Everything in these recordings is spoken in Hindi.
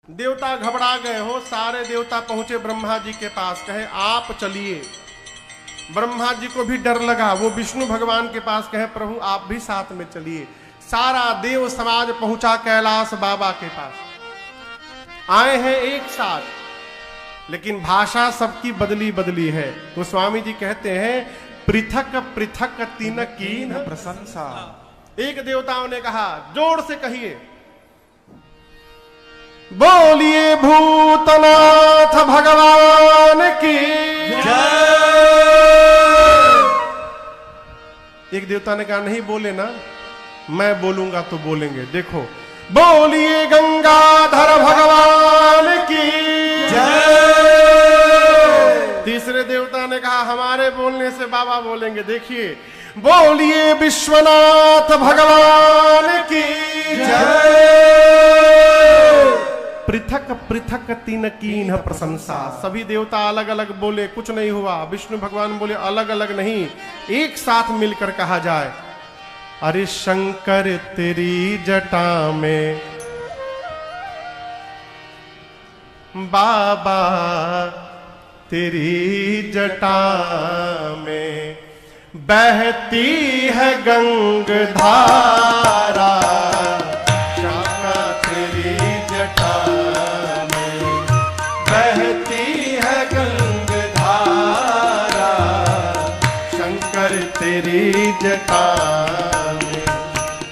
देवता घबरा गए हो, सारे देवता पहुंचे ब्रह्मा जी के पास, कहे आप चलिए। ब्रह्मा जी को भी डर लगा, वो विष्णु भगवान के पास कहे प्रभु आप भी साथ में चलिए। सारा देव समाज पहुंचा कैलाश बाबा के पास, आए हैं एक साथ, लेकिन भाषा सबकी बदली बदली है। तो स्वामी जी कहते हैं पृथक पृथक तीन कीन प्रशंसा। एक देवताओं ने कहा, जोर से कहिए, बोलिए भूतनाथ भगवान की जय। एक देवता ने कहा नहीं बोले ना, मैं बोलूंगा तो बोलेंगे। देखो, बोलिए गंगाधर भगवान की जय। तीसरे देवता ने कहा हमारे बोलने से बाबा बोलेंगे। देखिए, बोलिए विश्वनाथ भगवान की जय। पृथक पृथक तीन कीन प्रशंसा। सभी देवता अलग अलग बोले, कुछ नहीं हुआ। विष्णु भगवान बोले अलग अलग नहीं, एक साथ मिलकर कहा जाए, अरे शंकर तेरी जटा में बाबा, तेरी जटा में बहती है गंगाधारा। शंकर तेरी जटा में बहती है गंगाधारा। शंकर तेरी जटा में,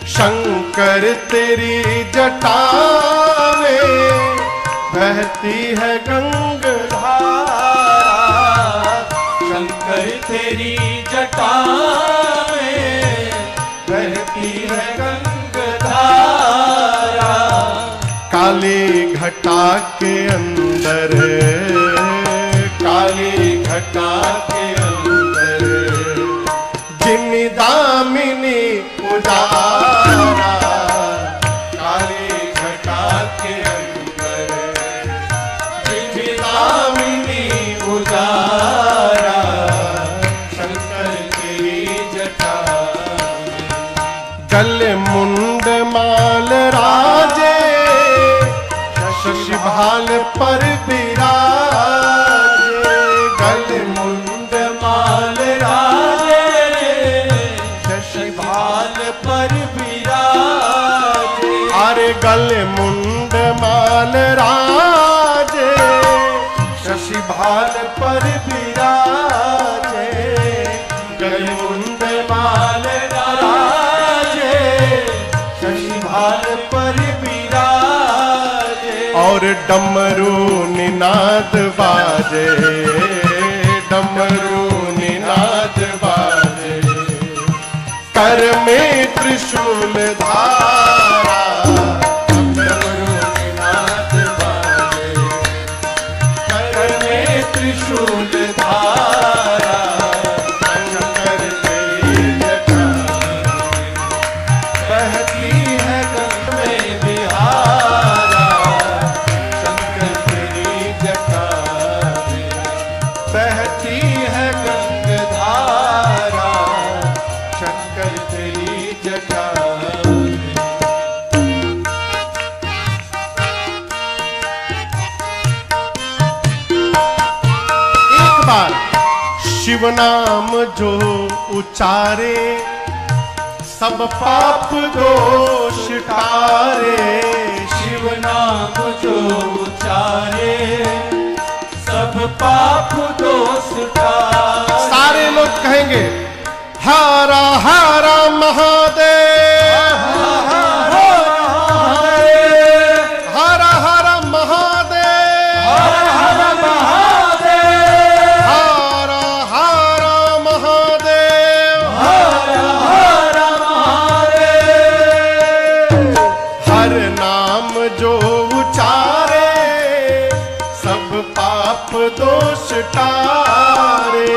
शंकर तेरी जटा में बहती है गंगाधारा। शंकर तेरी जटा में बहती है गंगाधारा। काली घटा के अंदर, काली घटा के अंदर जिनी दामिनी उजारा। काली घटा के अंदर जिनी दामिनी उजारा। शंकर तेरी जटा में गल मुंड माल राजे, शशि भाल पर विराजे। गल मुंड माल राजे, शशि भाल पर विराजे। अरे गल मुंड माल राजे, शशि भाल पर विराजे। गल मुंड माल राजे, शशि भाल पर विराजे। और डमरू निनाद बाजे, डमरू निनाद बाजे। कर में त्रिशूल धारा, डमरू निनाद बाजे। कर में त्रिशूल धारा। शंकर तेरी जटा बहती है गंगा में बिहारा। शंकर तेरी जटा में बहती है गंगाधारा। शंकर तेरी जटा में एक बार शिव नाम जो उचारे, सब पाप दोष टारे। शिव नाम जो उचारे, सब पाप दोष टारे। सारे लोग कहेंगे हारा हारा महादेव, हारा हारा महादेव, हारा हारा महादेव। हर नाम जो उचारे, सब पाप दोष टारे।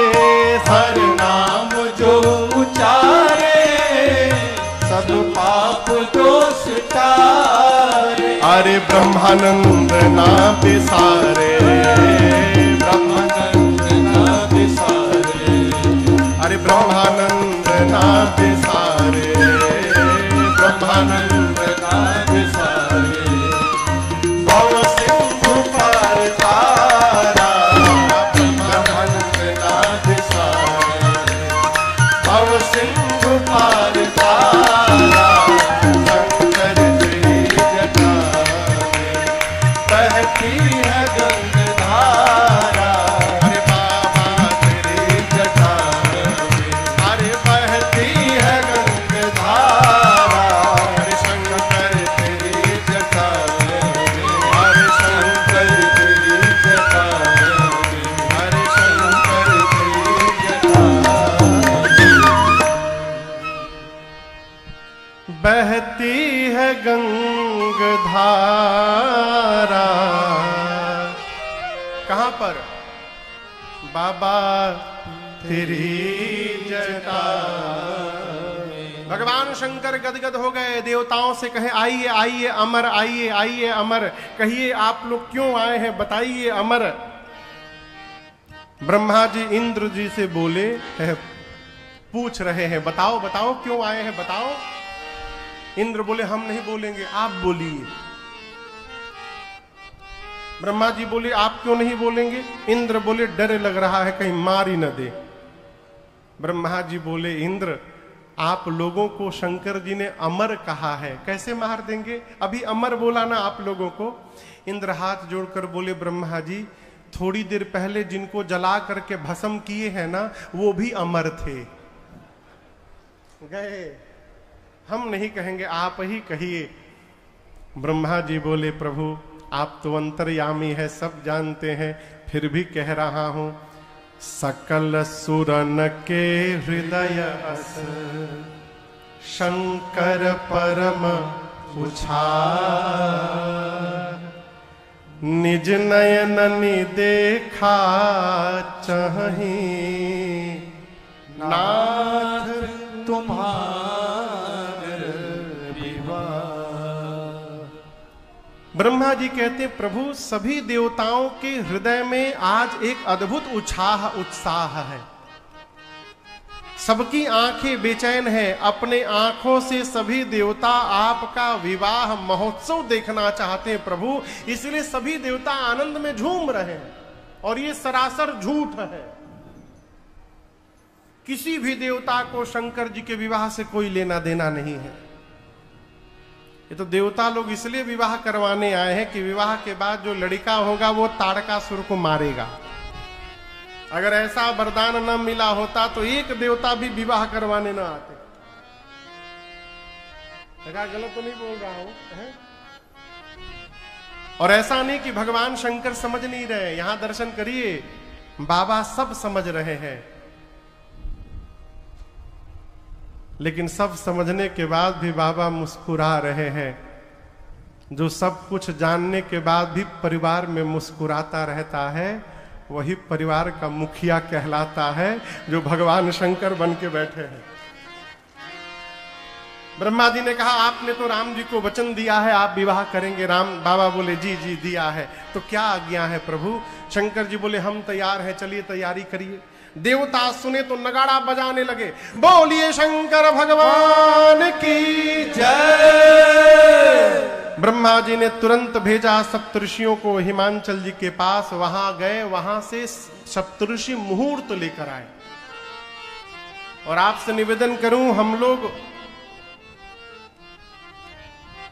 हर नाम जो उचारे, सब पाप दोष टारे। अरे ब्रह्मानंद ना बिसारे, ब्रह्मानंद ना बिसारे। अरे ब्रह्मानंद ना बिसारे, ब्रह्मानंद ना बिसारे। भव सिंह बहती है गंगाधारा, अरे बाबा तेरी जटा में, अरे बहती है गंगाधारा, अरे शंकर तेरी जटा में, हरे शंकर तेरी जटा में, हरे शंकर तेरी जटा बहती है गंगाधारा। कहां पर? बाबा तेरी जटा। भगवान शंकर गदगद हो गए, देवताओं से कहे आइए आइए अमर, आइए आइए अमर, कहिए आप लोग क्यों आए हैं, बताइए अमर। ब्रह्मा जी इंद्र जी से बोले है, पूछ रहे हैं बताओ बताओ क्यों आए हैं बताओ। इंद्र बोले हम नहीं बोलेंगे, आप बोलिए। ब्रह्मा जी बोले आप क्यों नहीं बोलेंगे? इंद्र बोले डर लग रहा है कहीं मार ही न दे। ब्रह्मा जी बोले इंद्र आप लोगों को शंकर जी ने अमर कहा है, कैसे मार देंगे? अभी अमर बोला ना आप लोगों को। इंद्र हाथ जोड़कर बोले ब्रह्मा जी थोड़ी देर पहले जिनको जला करके भस्म किए हैं ना वो भी अमर थे। गए, हम नहीं कहेंगे, आप ही कहिए। ब्रह्मा जी बोले प्रभु आप तो अंतर्यामी है, सब जानते हैं, फिर भी कह रहा हूं। सकल सुरन के हृदय अस शंकर परम उछार, निज नयननि देखा चाहि नाथ तुम्हार विवाह। ब्रह्मा जी कहते प्रभु सभी देवताओं के हृदय में आज एक अद्भुत उत्साह है। सबकी आंखें बेचैन है, अपने आंखों से सभी देवता आपका विवाह महोत्सव देखना चाहते हैं प्रभु, इसलिए सभी देवता आनंद में झूम रहे हैं। और ये सरासर झूठ है, किसी भी देवता को शंकर जी के विवाह से कोई लेना देना नहीं है। ये तो देवता लोग इसलिए विवाह करवाने आए हैं कि विवाह के बाद जो लड़का होगा वो तारकासुर को मारेगा। अगर ऐसा वरदान न मिला होता तो एक देवता भी विवाह करवाने न आते। देखा गलत तो नहीं बोल रहा हूं है? और ऐसा नहीं कि भगवान शंकर समझ नहीं रहे, यहां दर्शन करिए बाबा सब समझ रहे हैं, लेकिन सब समझने के बाद भी बाबा मुस्कुरा रहे हैं। जो सब कुछ जानने के बाद भी परिवार में मुस्कुराता रहता है वही परिवार का मुखिया कहलाता है, जो भगवान शंकर बन के बैठे हैं। ब्रह्मा जी ने कहा आपने तो राम जी को वचन दिया है आप विवाह करेंगे। राम बाबा बोले जी जी दिया है, तो क्या आज्ञा है प्रभु? शंकर जी बोले हम तैयार हैं, चलिए तैयारी करिए। देवता सुने तो नगाड़ा बजाने लगे, बोलिए शंकर भगवान की जय। ब्रह्मा जी ने तुरंत भेजा सप्तऋषियों को हिमांचल जी के पास, वहां गए, वहां से सप्तऋषि मुहूर्त लेकर आए। और आपसे निवेदन करूं, हम लोग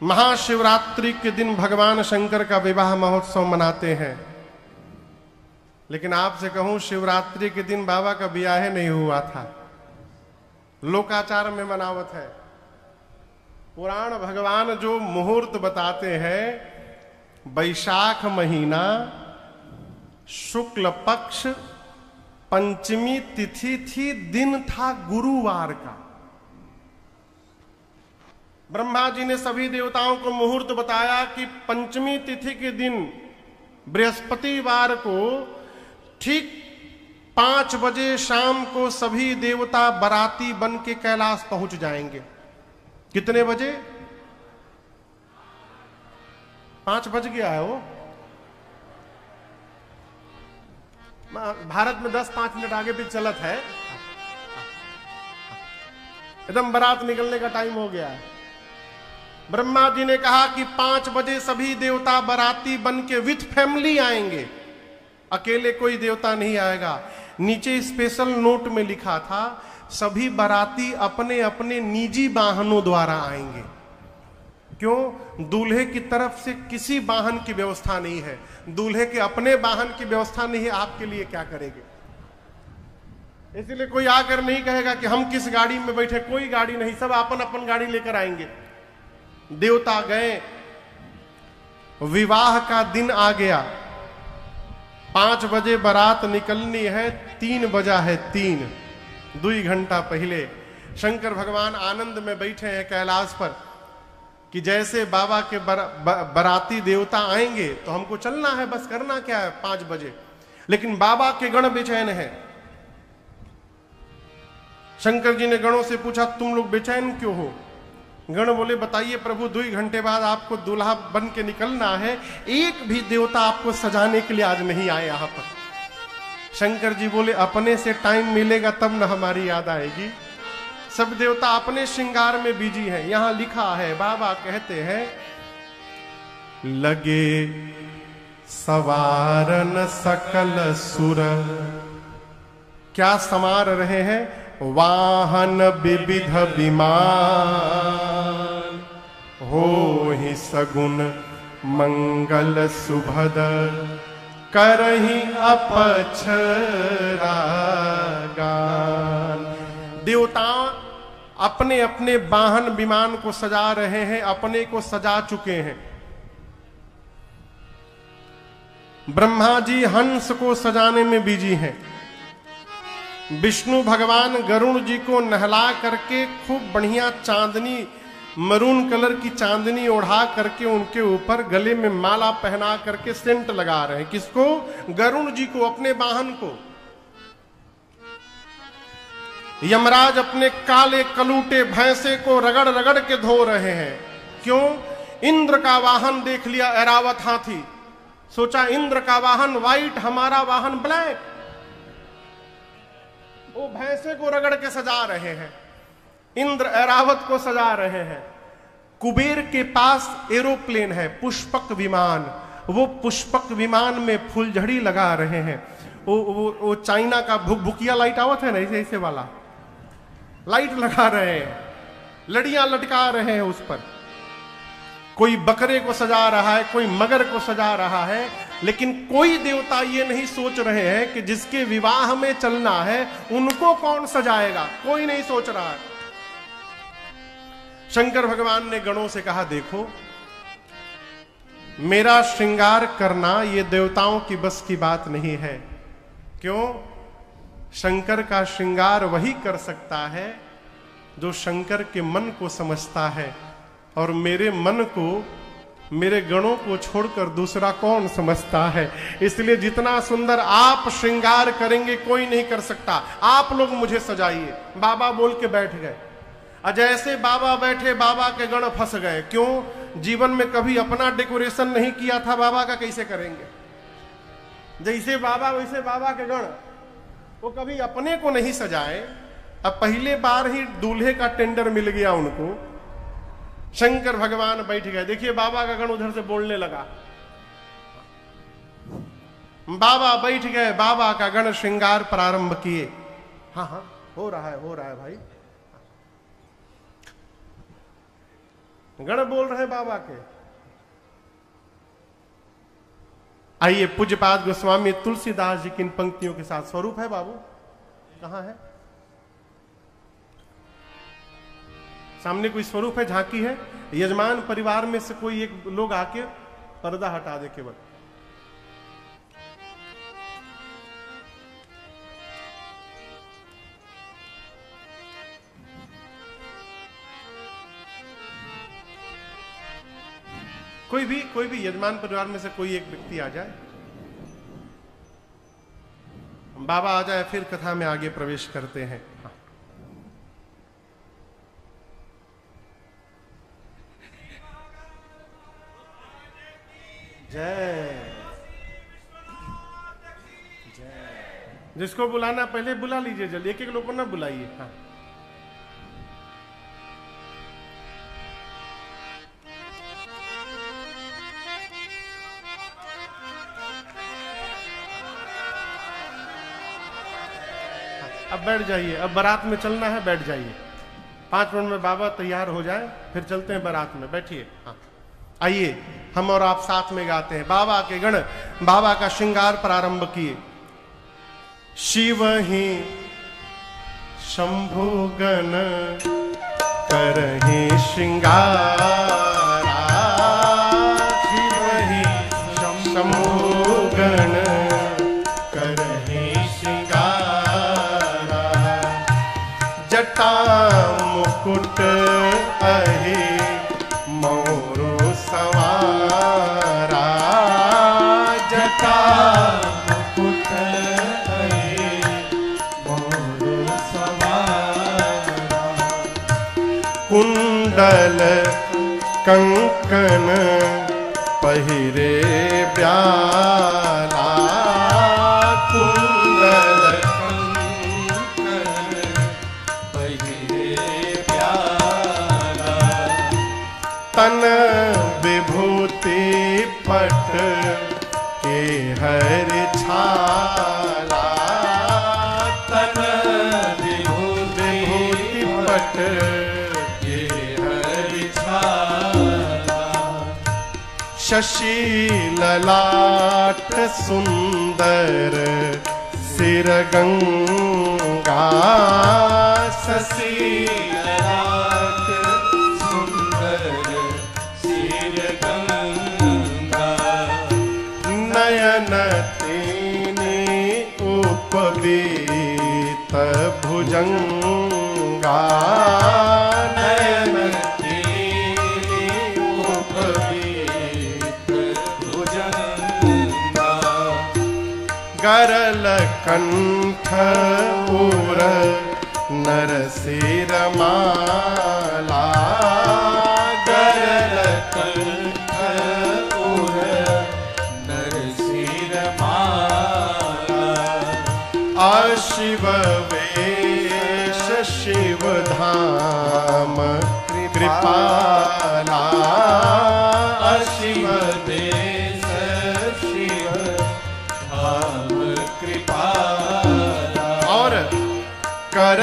महाशिवरात्रि के दिन भगवान शंकर का विवाह महोत्सव मनाते हैं, लेकिन आपसे कहूं शिवरात्रि के दिन बाबा का ब्याह नहीं हुआ था, लोकाचार में मनावत है। पुराण भगवान जो मुहूर्त बताते हैं, वैशाख महीना शुक्ल पक्ष पंचमी तिथि थी, दिन था गुरुवार का। ब्रह्मा जी ने सभी देवताओं को मुहूर्त बताया कि पंचमी तिथि के दिन बृहस्पतिवार को ठीक 5 बजे शाम को सभी देवता बाराती बन के कैलाश पहुंच जाएंगे। कितने बजे? 5 बज गया है वो। भारत में 10-5 मिनट आगे भी चलत है, एकदम बारात निकलने का टाइम हो गया है। ब्रह्मा जी ने कहा कि 5 बजे सभी देवता बाराती बन के विथ फैमिली आएंगे, अकेले कोई देवता नहीं आएगा। नीचे स्पेशल नोट में लिखा था सभी बाराती अपने अपने निजी वाहनों द्वारा आएंगे। क्यों? दूल्हे की तरफ से किसी वाहन की व्यवस्था नहीं है, दूल्हे के अपने वाहन की व्यवस्था नहीं है, आपके लिए क्या करेंगे? इसलिए कोई आकर नहीं कहेगा कि हम किस गाड़ी में बैठे, कोई गाड़ी नहीं, सब अपन अपन गाड़ी लेकर आएंगे। देवता गए, विवाह का दिन आ गया, 5 बजे बारात निकलनी है, 3 बजा है 3, 2 घंटा पहले शंकर भगवान आनंद में बैठे हैं कैलाश पर कि जैसे बाबा के बाराती देवता आएंगे तो हमको चलना है, बस करना क्या है 5 बजे। लेकिन बाबा के गण बेचैन है। शंकर जी ने गणों से पूछा, तुम लोग बेचैन क्यों हो? गण बोले, बताइए प्रभु, 2 घंटे बाद आपको दूल्हा बन के निकलना है, एक भी देवता आपको सजाने के लिए आज नहीं आए यहां पर। शंकर जी बोले, अपने से टाइम मिलेगा तब न हमारी याद आएगी। सब देवता अपने श्रृंगार में बिजी हैं। यहां लिखा है, बाबा कहते हैं, लगे सवारन सकल सुर। क्या संवार रहे हैं? वाहन विविध विमान, हो ही सगुन मंगल सुभद, करही अपक्षरा गान। देवता अपने अपने वाहन विमान को सजा रहे हैं, अपने को सजा चुके हैं। ब्रह्मा जी हंस को सजाने में बिजी हैं। विष्णु भगवान गरुण जी को नहला करके खूब बढ़िया चांदनी, मरून कलर की चांदनी ओढ़ा करके उनके ऊपर गले में माला पहना करके सेंट लगा रहे हैं। किसको? गरुण जी को, अपने वाहन को। यमराज अपने काले कलूटे भैंसे को रगड़ रगड़ के धो रहे हैं। क्यों? इंद्र का वाहन देख लिया, ऐरावत हाथी। सोचा इंद्र का वाहन व्हाइट, हमारा वाहन ब्लैक। वो भैंसे को रगड़ के सजा रहे हैं, इंद्र ऐरावत को सजा रहे हैं। कुबेर के पास एरोप्लेन है, पुष्पक विमान। वो पुष्पक विमान में फुलझड़ी लगा रहे हैं। वो चाइना का भुकभुकिया लाइट आवत है ना, ऐसे ऐसे वाला लाइट लगा रहे हैं, लड़ियां लटका रहे हैं उस पर। कोई बकरे को सजा रहा है, कोई मगर को सजा रहा है, लेकिन कोई देवता ये नहीं सोच रहे हैं कि जिसके विवाह में चलना है उनको कौन सजाएगा। कोई नहीं सोच रहा है। शंकर भगवान ने गणों से कहा, देखो मेरा श्रृंगार करना ये देवताओं की बस की बात नहीं है। क्यों? शंकर का श्रृंगार वही कर सकता है जो शंकर के मन को समझता है, और मेरे मन को, मेरे गणों को छोड़कर दूसरा कौन समझता है। इसलिए जितना सुंदर आप श्रृंगार करेंगे कोई नहीं कर सकता। आप लोग मुझे सजाइए। बाबा बोल के बैठ गए। जैसे बाबा बैठे, बाबा के गण फंस गए। क्यों? जीवन में कभी अपना डेकोरेशन नहीं किया था, बाबा का कैसे करेंगे? जैसे बाबा वैसे बाबा के गण, वो कभी अपने को नहीं सजाए। अब पहले बार ही दूल्हे का टेंडर मिल गया उनको। शंकर भगवान बैठ गए। देखिए बाबा का गण उधर से बोलने लगा। बाबा बैठ गए, बाबा का गण श्रृंगार प्रारंभ किए। हाँ हाँ, हो रहा है भाई। गण बोल रहे बाबा के। आइए पूज्यपाद गोस्वामी तुलसीदास जी की इन पंक्तियों के साथ। स्वरूप है बाबू, कहां है? सामने कोई स्वरूप है, झांकी है? यजमान परिवार में से कोई एक लोग आके पर्दा हटा दे केवल। कोई भी यजमान परिवार में से कोई एक व्यक्ति आ जाए, बाबा आ जाए, फिर कथा में आगे प्रवेश करते हैं। हाँ। जय जय। जिसको बुलाना पहले बुला लीजिए, जल्दी, एक एक लोग को ना बुलाइए। हाँ। अब बैठ जाइए, अब बारात में चलना है, बैठ जाइए। 5 मिनट में बाबा तैयार हो जाए, फिर चलते हैं बारात में। बैठिए। हाँ, आइए हम और आप साथ में गाते हैं। बाबा के गण बाबा का श्रृंगार प्रारंभ किए। शिव ही शंभु गण करहि श्रृंगारा, शिव ही शंभु गण करहि श्रृंगारा, जटा मुकुट अहि मोरु सवारा, जटा मुकुट अहि मोरु सवारा, कुंडल कंकन पहिरे ब्याला, कुंडल कंकन पहिरे ब्याला, तन विभूति पट के हर छाला, तन विभूति पट के हर छाला, शशि ललाट सुंदर सिर गंगा, शशि ललाट सुंदर सिर गंगा, नयन तेने उपवीत भुजंगा, नयन तेने उपवीत भुजंगा, गरल कंठ उर नरसिर माला, गरल कंठ उर नरसिर माला, अशिव वेश शिव धाम कृपाला, अशिव देश शिव धाम कृपाला, और कर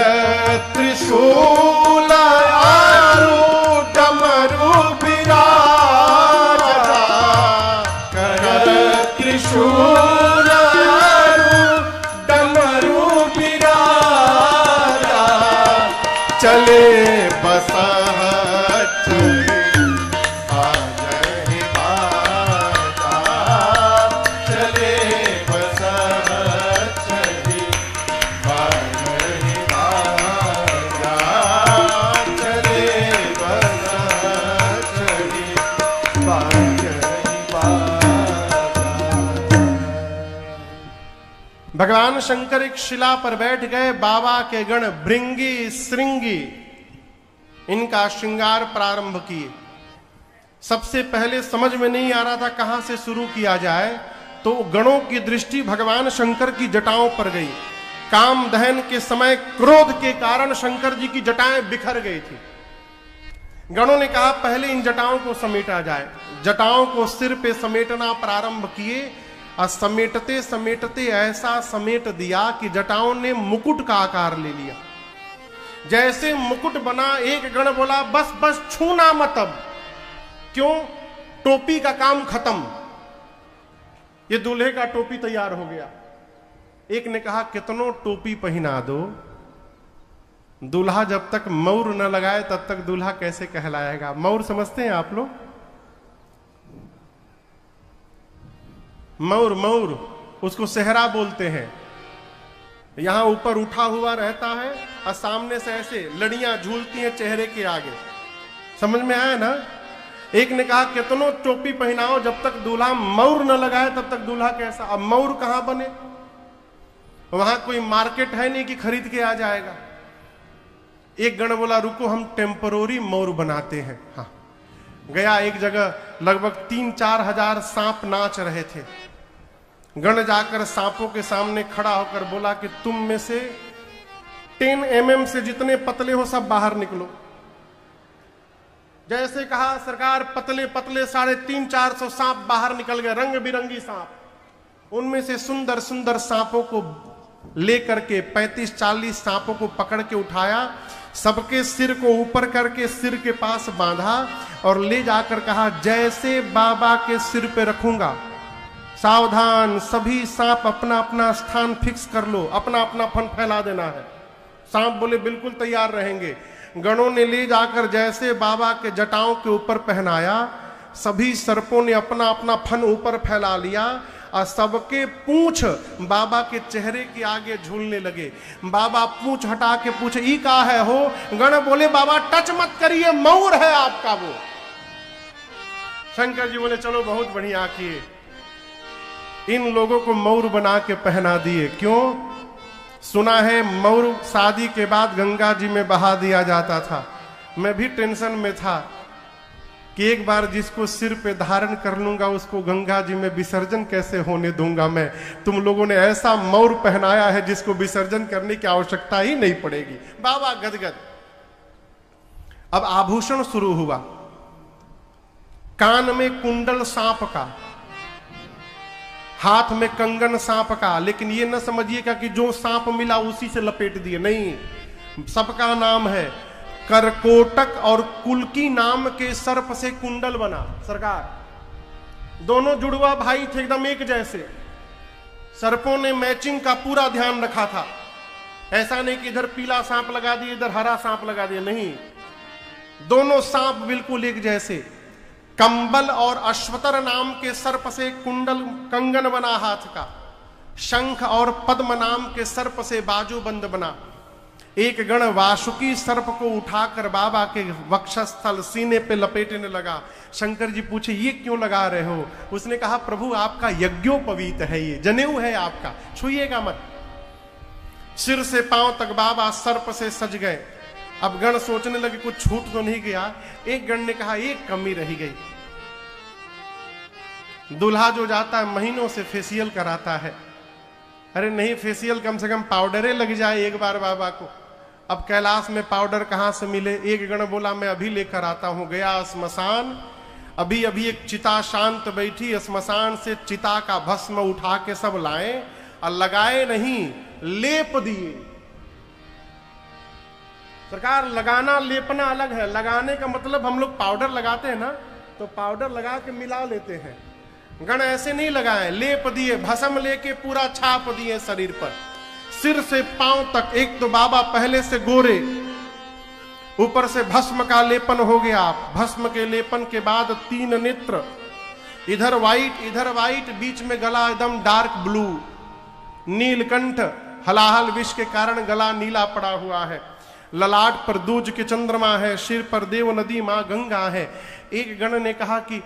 त्रिशूल आरूढ़ डमरू विराजा, कर त्रिशूल आरूढ़ डमरू विराजा, चले बसह चले बाजहि बाजा, चले बसह चले बाजहि बाजा, चले बसह चले बाजहि बाजा। भगवान शंकर एक शिला पर बैठ गए। बाबा के गण भृंगी श्रृंगी इनका श्रृंगार प्रारंभ किए। सबसे पहले समझ में नहीं आ रहा था कहां से शुरू किया जाए, तो गणों की दृष्टि भगवान शंकर की जटाओं पर गई। काम दहन के समय क्रोध के कारण शंकर जी की जटाएं बिखर गई थी। गणों ने कहा पहले इन जटाओं को समेटा जाए। जटाओं को सिर पे समेटना प्रारंभ किए और समेटते समेटते ऐसा समेट दिया कि जटाओं ने मुकुट का आकार ले लिया। जैसे मुकुट बना, एक गण बोला बस बस छूना मत अब। क्यों? टोपी का काम खत्म, ये दूल्हे का टोपी तैयार हो गया। एक ने कहा कितनों टोपी पहना दो, दूल्हा जब तक मौर न लगाए तब तक दूल्हा कैसे कहलाएगा। मौर समझते हैं आप लोग? मौर, मौर उसको सेहरा बोलते हैं। यहां ऊपर उठा हुआ रहता है और सामने से ऐसे लड़ियां झूलती हैं चेहरे के आगे। समझ में आया ना? एक ने कहा कितनों टोपी पहनाओ, जब तक दूल्हा मौर न लगाए तब तक दूल्हा कैसा। अब मौर कहां बने? वहां कोई मार्केट है नहीं कि खरीद के आ जाएगा। एक गण बोला रुको हम टेम्परोरी मौर बनाते हैं। हाँ, गया एक जगह लगभग 3-4 हजार सांप नाच रहे थे। गण जाकर सांपों के सामने खड़ा होकर बोला कि तुम में से 10 mm से जितने पतले हो सब बाहर निकलो। जैसे कहा सरकार, पतले पतले 350-400 सांप बाहर निकल गए, रंग बिरंगी सांप। उनमें से सुंदर सुंदर सांपों को लेकर के 35-40 सांपों को पकड़ के उठाया, सबके सिर को ऊपर करके सिर के पास बांधा और ले जाकर कहा, जैसे बाबा के सिर पे रखूंगा, सावधान, सभी सांप अपना अपना स्थान फिक्स कर लो, अपना अपना फन फैला देना है। सांप बोले बिल्कुल तैयार रहेंगे। गणों ने ले जाकर जैसे बाबा के जटाओं के ऊपर पहनाया, सभी सर्पों ने अपना अपना फन ऊपर फैला लिया और सबके पूंछ बाबा के चेहरे के आगे झूलने लगे। बाबा पूंछ हटा के पूछे, ई का है हो? गण बोले, बाबा टच मत करिए, मऊर है आपका वो। शंकर जी बोले, चलो बहुत बढ़िया किए, इन लोगों को मऊर बना के पहना दिए। क्यों? सुना है मऊर शादी के बाद गंगा जी में बहा दिया जाता था। मैं भी टेंशन में था कि एक बार जिसको सिर पे धारण कर लूंगा उसको गंगा जी में विसर्जन कैसे होने दूंगा मैं। तुम लोगों ने ऐसा मऊर पहनाया है जिसको विसर्जन करने की आवश्यकता ही नहीं पड़ेगी। बाबा गदगद। अब आभूषण शुरू हुआ, कान में कुंडल सांप का, हाथ में कंगन सांप का। लेकिन ये न समझिएगा कि जो सांप मिला उसी से लपेट दिए, नहीं, सबका नाम है। करकोटक और कुल्की नाम के सर्प से कुंडल बना। सरकार, दोनों जुड़वा भाई थे, एकदम एक जैसे। सर्पों ने मैचिंग का पूरा ध्यान रखा था। ऐसा नहीं कि इधर पीला सांप लगा दिए, इधर हरा सांप लगा दिए, नहीं, दोनों सांप बिल्कुल एक जैसे। कंबल और अश्वतर नाम के सर्प से कुंडल कंगन बना हाथ का। शंख और पद्म नाम के सर्प से बाजूबंद बना। एक गण वासुकी सर्प को उठाकर बाबा के वक्षस्थल सीने पे लपेटने लगा। शंकर जी पूछे, ये क्यों लगा रहे हो? उसने कहा, प्रभु आपका यज्ञोपवीत है, ये जनेऊ है आपका, छुइएगा मत। सिर से पांव तक बाबा सर्प से सज गए। अब गण सोचने लगे कुछ छूट तो नहीं गया। एक गण ने कहा, एक कमी रही गई। दूल्हा जो जाता है महीनों से फेशियल कराता है। अरे नहीं, फेशियल कम से कम पाउडरे लग जाए एक बार बाबा को। अब कैलाश में पाउडर कहां से मिले? एक गण बोला, मैं अभी लेकर आता हूं। गया स्मशान, अभी अभी एक चिता शांत बैठी, स्मशान से चिता का भस्म उठा के सब लाए और लगाए नहीं, लेप दिए। सरकार, लगाना लेपना अलग है। लगाने का मतलब हम लोग पाउडर लगाते हैं ना, तो पाउडर लगा के मिला लेते हैं। गण ऐसे नहीं लगाए, लेप दिए, भस्म लेके पूरा छाप दिए शरीर पर, सिर से पांव तक। एक तो बाबा पहले से गोरे, ऊपर से भस्म का लेपन हो गया। भस्म के लेपन के बाद 3 नेत्र, इधर वाइट इधर वाइट, बीच में गला एकदम डार्क ब्लू। नीलकंठ, हलाहल विष के कारण गला नीला पड़ा हुआ है। ललाट पर दूज के चंद्रमा है, सिर पर देव नदी मां गंगा है। एक गण ने कहा कि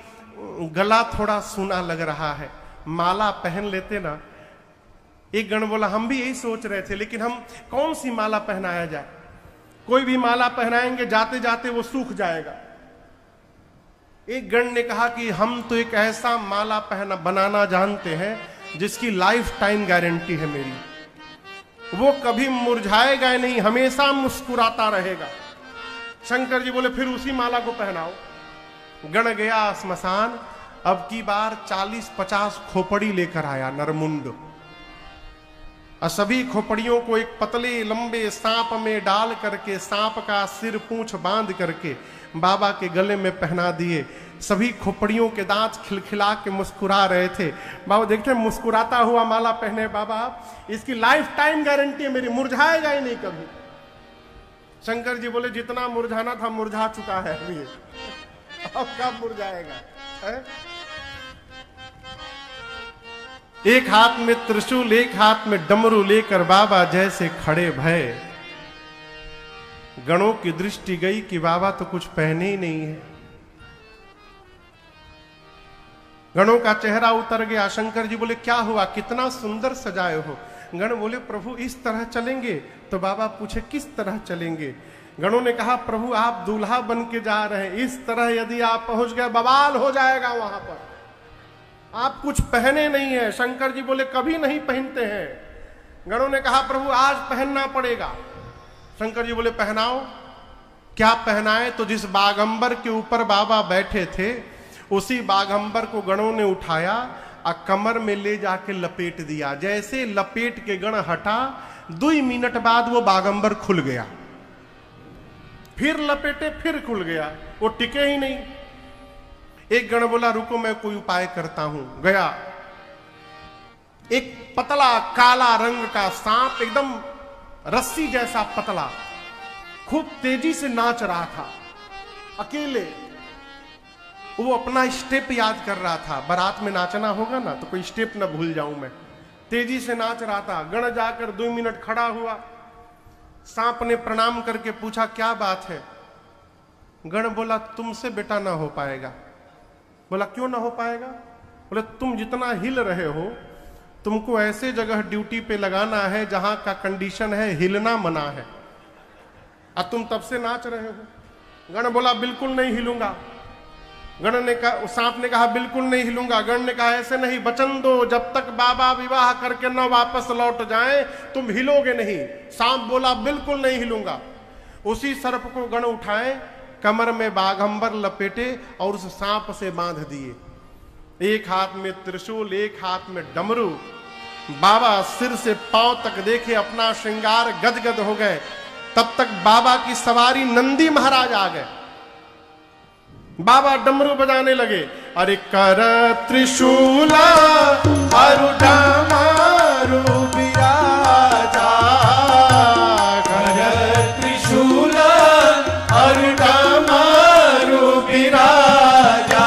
गला थोड़ा सूना लग रहा है, माला पहन लेते ना। एक गण बोला, हम भी यही सोच रहे थे, लेकिन हम कौन सी माला पहनाया जाए? कोई भी माला पहनाएंगे जाते जाते वो सूख जाएगा। एक गण ने कहा कि हम तो एक ऐसा माला बनाना जानते हैं जिसकी लाइफ टाइम गारंटी है मेरी, वो कभी मुरझाएगा नहीं, हमेशा मुस्कुराता रहेगा। शंकर जी बोले, फिर उसी माला को पहनाओ। गण गया स्मशान। अब की बार 40-50 खोपड़ी लेकर आया, नरमुंड। और सभी खोपड़ियों को एक पतले लंबे सांप में डाल करके, सांप का सिर पूंछ बांध करके बाबा के गले में पहना दिए। सभी खोपड़ियों के दांत खिलखिला के मुस्कुरा रहे थे। बाबा देखते हैं, मुस्कुराता हुआ माला पहने बाबा, इसकी लाइफ टाइम गारंटी है मेरी, मुरझाएगा ही नहीं कभी। शंकर जी बोले, जितना मुरझाना था मुरझा चुका है अभी, अब कब मुरझाएगा है? एक हाथ में त्रिशूल, एक हाथ में डमरू लेकर बाबा जैसे खड़े भय। गणों की दृष्टि गई कि बाबा तो कुछ पहने ही नहीं है। गणों का चेहरा उतर गया। शंकर जी बोले, क्या हुआ, कितना सुंदर सजाए हो? गण बोले, प्रभु इस तरह चलेंगे? तो बाबा पूछे, किस तरह चलेंगे? गणों ने कहा, प्रभु आप दूल्हा बन के जा रहे हैं, इस तरह यदि आप पहुंच गए बवाल हो जाएगा वहां पर, आप कुछ पहने नहीं है। शंकर जी बोले, कभी नहीं पहनते हैं। गणों ने कहा, प्रभु आज पहनना पड़ेगा। शंकर जी बोले, पहनाओ। क्या पहनाए? तो जिस बागंबर के ऊपर बाबा बैठे थे उसी बागंबर को गणों ने उठाया और कमर में ले जाके लपेट दिया। जैसे लपेट के गण हटा, 2 मिनट बाद वो बागंबर खुल गया। फिर लपेटे, फिर खुल गया, वो टिके ही नहीं। एक गण बोला रुको मैं कोई उपाय करता हूं। गया, एक पतला काला रंग का सांप, एकदम रस्सी जैसा पतला, खूब तेजी से नाच रहा था अकेले। वो अपना स्टेप याद कर रहा था, बारात में नाचना होगा ना तो कोई स्टेप ना भूल जाऊं मैं। तेजी से नाच रहा था। गण जाकर 2 मिनट खड़ा हुआ। सांप ने प्रणाम करके पूछा क्या बात है? गण बोला तुमसे बेटा ना हो पाएगा। बोला क्यों ना हो पाएगा? बोले तुम जितना हिल रहे हो, तुमको ऐसे जगह ड्यूटी पे लगाना है जहां का कंडीशन है हिलना मना है, और तुम तब से नाच रहे हो। गण बोला बिल्कुल नहीं हिलूंगा। गण ने कहा, सांप ने कहा बिल्कुल नहीं हिलूंगा। गण ने कहा ऐसे नहीं, वचन दो जब तक बाबा विवाह करके न वापस लौट जाएं तुम हिलोगे नहीं। सांप बोला बिल्कुल नहीं हिलूंगा। उसी सर्प को गण उठाए, कमर में बाघंबर लपेटे और उस सांप से बांध दिए। एक हाथ में त्रिशूल, एक हाथ में डमरू। बाबा सिर से पांव तक देखे, अपना श्रृंगार गदगद हो गए। तब तक बाबा की सवारी नंदी महाराज आ गए। बाबा डमरू बजाने लगे। अरे कर त्रिशूला अरुडा मारू विराजा, कर त्रिशूला अरुडा मारू विराजा,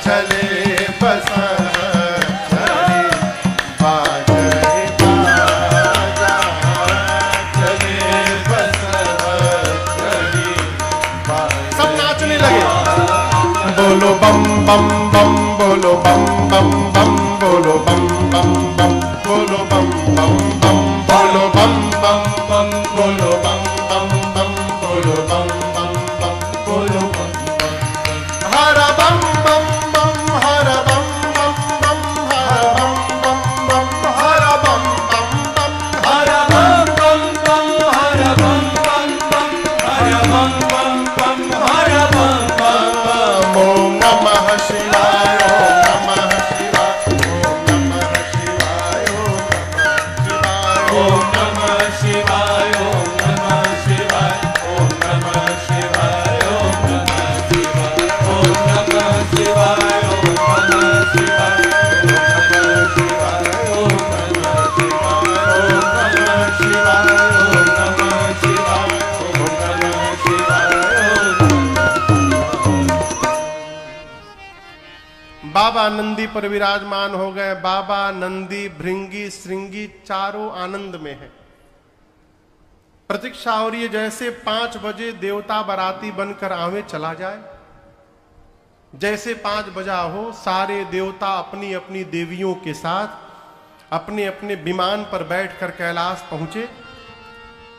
चले बसा चले बाजे बाजा, चले बसा चले बाजा। सब नाचने लगे। बोलो बम बम बम, बोलो बम बम बम, बोलो बम बम बम, बोलो बम बम बम, बोलो बम बम बम, बोलो बम बम बम, बोलो बम बम बम, बोलो बम बम बम। हर बम बम बम, हर बम बम बम, हर बम बम बम, हर बम बम बम, हर बम बम बम, हर बम बम बम, हर बम बम बम, हर बम बम बम। ओम नमः शिवाय, ओम नमः शिवाय, ओम नमः शिवाय, ओम नमः शिवाय, ओम नमः शिवाय, ओम नमः शिवाय, ओम नमः शिवाय, ओम नमः शिवाय, ओम नमः शिवाय, ओम नमः शिवाय, ओम नमः शिवाय, ओम नमः शिवाय, ओम नमः शिवाय। बाबा नंदी पर विराजमान हो गए। बाबा नंदी, भृंगी, श्रृंगी चारों आनंद में है। प्रतीक्षा हो रही है जैसे 5 बजे देवता बाराती बनकर आवे चला जाए। जैसे 5 बजा हो, सारे देवता अपनी अपनी देवियों के साथ अपने अपने विमान पर बैठकर कैलाश पहुंचे।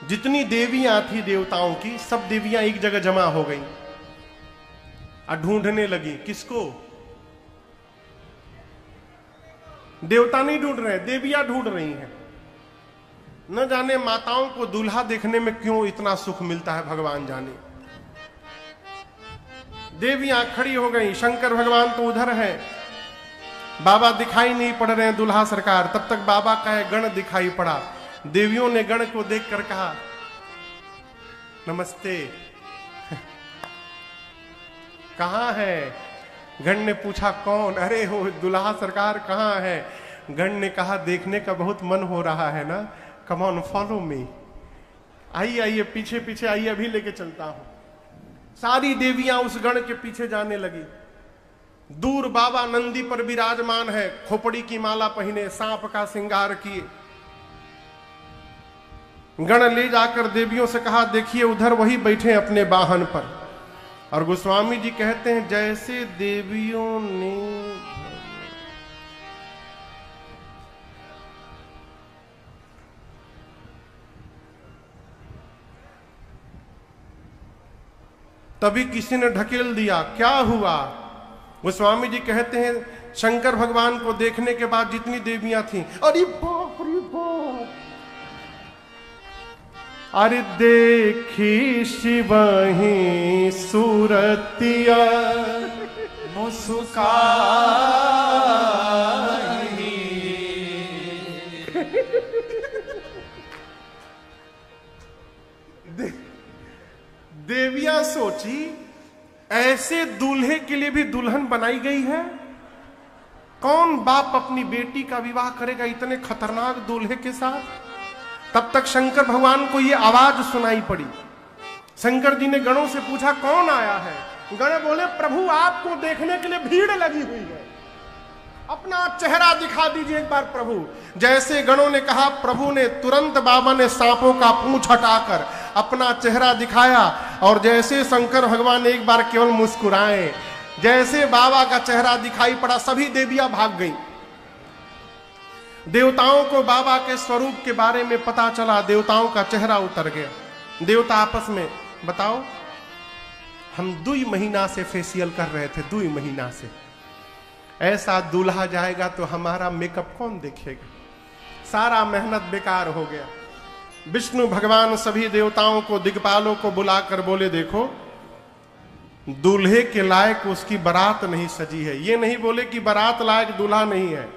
जितनी देवियां थी देवताओं की, सब देवियां एक जगह जमा हो गईं और ढूंढने लगी। किसको? देवता नहीं ढूंढ रहे, देवियां ढूंढ रही हैं। न जाने माताओं को दूल्हा देखने में क्यों इतना सुख मिलता है, भगवान जाने। देवियां खड़ी हो गई। शंकर भगवान तो उधर है, बाबा दिखाई नहीं पड़ रहे हैं दूल्हा सरकार। तब तक बाबा का एक गण दिखाई पड़ा। देवियों ने गण को देखकर कहा नमस्ते। कहां है? गण ने पूछा कौन? अरे हो दूल्हा सरकार कहां है? गण ने कहा देखने का बहुत मन हो रहा है ना, कम ऑन फॉलो मी। आइए आइए, पीछे पीछे आइए, अभी लेके चलता हूं। सारी देवियां उस गण के पीछे जाने लगी। दूर बाबा नंदी पर विराजमान है, खोपड़ी की माला पहने, सांप का श्रृंगार किए। गण ले जाकर देवियों से कहा देखिए उधर वही बैठे अपने वाहन पर। और गोस्वामी जी कहते हैं जैसे देवियों ने तभी किसी ने ढकेल दिया। क्या हुआ? गोस्वामी जी कहते हैं शंकर भगवान को देखने के बाद जितनी देवियां थीं, अरे बाप रे बाप, अरे देखी शिवही सूरतिया मुस्काई। देवियां सोची ऐसे दूल्हे के लिए भी दुल्हन बनाई गई है। कौन बाप अपनी बेटी का विवाह करेगा इतने खतरनाक दूल्हे के साथ। तब तक शंकर भगवान को यह आवाज सुनाई पड़ी। शंकर जी ने गणों से पूछा कौन आया है। गण बोले प्रभु आपको देखने के लिए भीड़ लगी हुई है, अपना चेहरा दिखा दीजिए एक बार प्रभु। जैसे गणों ने कहा प्रभु ने तुरंत बाबा ने सांपों का पूंछ हटाकर अपना चेहरा दिखाया और जैसे शंकर भगवान एक बार केवल मुस्कुराए, जैसे बाबा का चेहरा दिखाई पड़ा सभी देवियां भाग गईं। देवताओं को बाबा के स्वरूप के बारे में पता चला, देवताओं का चेहरा उतर गया। देवता आपस में बताओ हम 2 महीना से फेशियल कर रहे थे, 2 महीना से, ऐसा दूल्हा जाएगा तो हमारा मेकअप कौन देखेगा, सारा मेहनत बेकार हो गया। विष्णु भगवान सभी देवताओं को दिग्पालों को बुलाकर बोले देखो दूल्हे के लायक उसकी बारात नहीं सजी है। ये नहीं बोले कि बारात लायक दूल्हा नहीं है,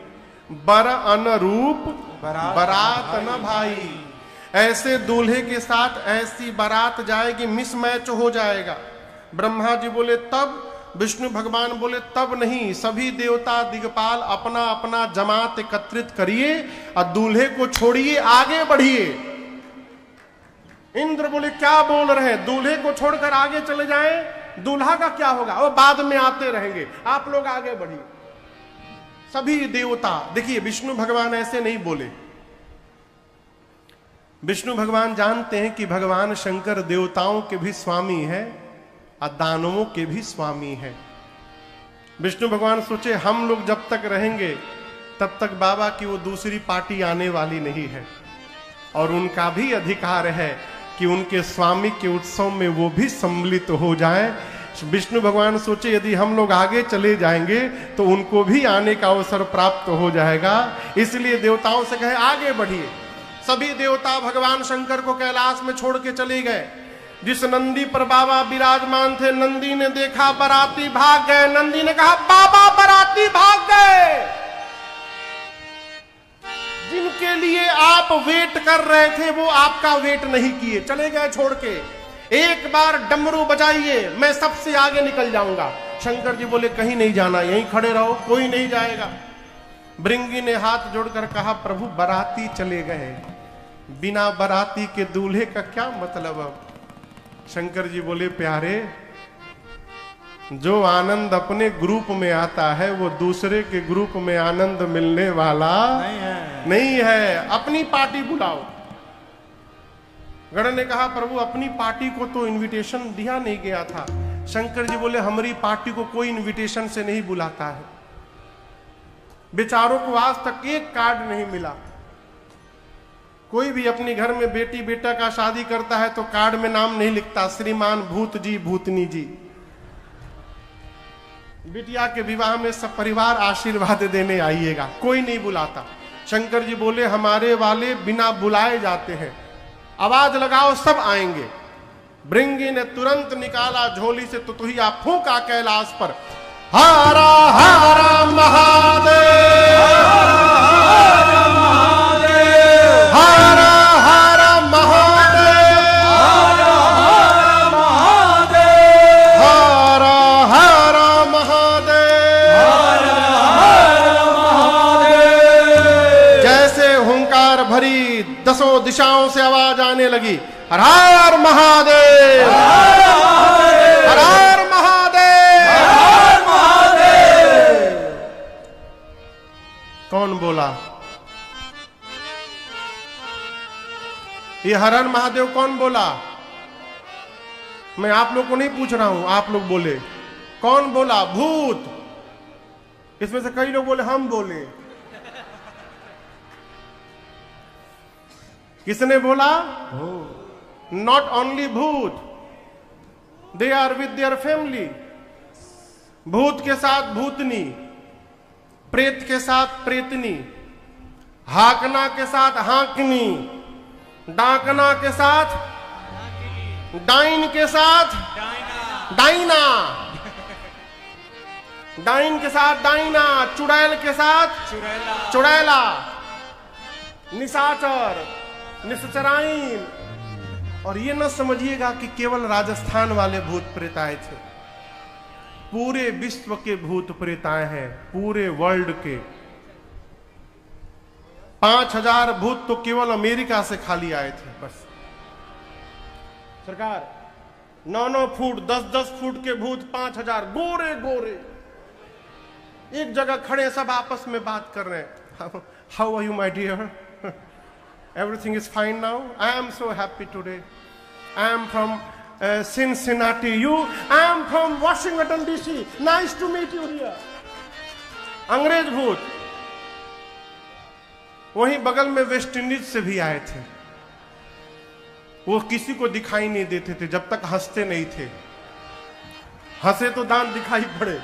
बर अनुरूप बारात न भाई। ऐसे दूल्हे के साथ ऐसी बारात जाएगी मिसमैच हो जाएगा। ब्रह्मा जी बोले तब, विष्णु भगवान बोले तब नहीं, सभी देवता दिग्पाल अपना अपना जमात एकत्रित करिए और दूल्हे को छोड़िए आगे बढ़िए। इंद्र बोले क्या बोल रहे हैं, दूल्हे को छोड़कर आगे चले जाएं, दूल्हा का क्या होगा, वो बाद में आते रहेंगे, आप लोग आगे बढ़िए। सभी देवता देखिए, विष्णु भगवान ऐसे नहीं बोले। विष्णु भगवान जानते हैं कि भगवान शंकर देवताओं के भी स्वामी है और दानवों के भी स्वामी है। विष्णु भगवान सोचे हम लोग जब तक रहेंगे तब तक बाबा की वो दूसरी पार्टी आने वाली नहीं है और उनका भी अधिकार है कि उनके स्वामी के उत्सव में वो भी सम्मिलित हो जाएं। विष्णु भगवान सोचे यदि हम लोग आगे चले जाएंगे तो उनको भी आने का अवसर प्राप्त हो जाएगा, इसलिए देवताओं से कहे आगे बढ़िए। सभी देवता भगवान शंकर को कैलाश में छोड़ के चले गए। जिस नंदी पर बाबा विराजमान थे, नंदी ने देखा बाराती भाग गए। नंदी ने कहा बाबा बाराती भाग गए, जिनके लिए आप वेट कर रहे थे वो आपका वेट नहीं किए, चले गए छोड़ के। एक बार डमरू बजाइए, मैं सबसे आगे निकल जाऊंगा। शंकर जी बोले कहीं नहीं जाना, यहीं खड़े रहो, कोई नहीं जाएगा। भृंगी ने हाथ जोड़कर कहा प्रभु बाराती चले गए, बिना बाराती के दूल्हे का क्या मतलब। अब शंकर जी बोले प्यारे, जो आनंद अपने ग्रुप में आता है वो दूसरे के ग्रुप में आनंद मिलने वाला नहीं है। अपनी पार्टी बुलाओ। गण ने कहा प्रभु अपनी पार्टी को तो इनविटेशन दिया नहीं गया था। शंकर जी बोले हमारी पार्टी को कोई इनविटेशन से नहीं बुलाता है। बेचारों को आज तक एक कार्ड नहीं मिला। कोई भी अपने घर में बेटी बेटा का शादी करता है तो कार्ड में नाम नहीं लिखता श्रीमान भूत जी भूतनी जी। बिटिया के विवाह में सब परिवार आशीर्वाद देने आइएगा, कोई नहीं बुलाता। शंकर जी बोले हमारे वाले बिना बुलाए जाते हैं, आवाज लगाओ सब आएंगे। भृंगी ने तुरंत निकाला झोली से तुतुहिया, फूंका कैलाश पर, हारा हारा महादेव, हारा महादेव, हारा हारा महादेव, हारा हारा महादेव, हारा हारा महादेव, हारा हारा महादेव। जैसे हुंकार भरी 10 दिशाओं से आवाज आने लगी, हर हर महादेव, हर हर महादेव, हर महादेव। कौन बोला ये हर हर महादेव? कौन बोला? मैं आप लोग को नहीं पूछ रहा हूं, आप लोग बोले। कौन बोला? भूत। इसमें से कई लोग बोले हम बोले। किसने बोला? नॉट ओनली भूत, they are with their family. भूत के साथ भूतनी, प्रेत के साथ प्रेतनी, हाकना के साथ हाकनी, डाकना के साथ डाइन के साथ डाइना। डाइन के साथ डाइना, चुड़ैल के साथ चुड़ैला, निशाचर, निश्चराइन। और ये न समझिएगा कि केवल राजस्थान वाले भूत प्रेत आए थे, पूरे विश्व के भूत प्रेत आए हैं, पूरे वर्ल्ड के। 5000 भूत तो केवल अमेरिका से खाली आए थे बस। सरकार 9-9 फुट 10-10 फुट के भूत 5000 गोरे गोरे एक जगह खड़े, सब आपस में बात कर रहे हैं। How are you my dear? Everything is fine now? I am so happy today. I am from Cincinnati. I am from Washington DC. Nice to meet you here. अंग्रेज भूत। वहीं बगल में वेस्ट इंडीज से भी आए थे। वो किसी को दिखाई नहीं देते थे जब तक हंसते नहीं थे, हंसे तो दांत दिखाई पड़े।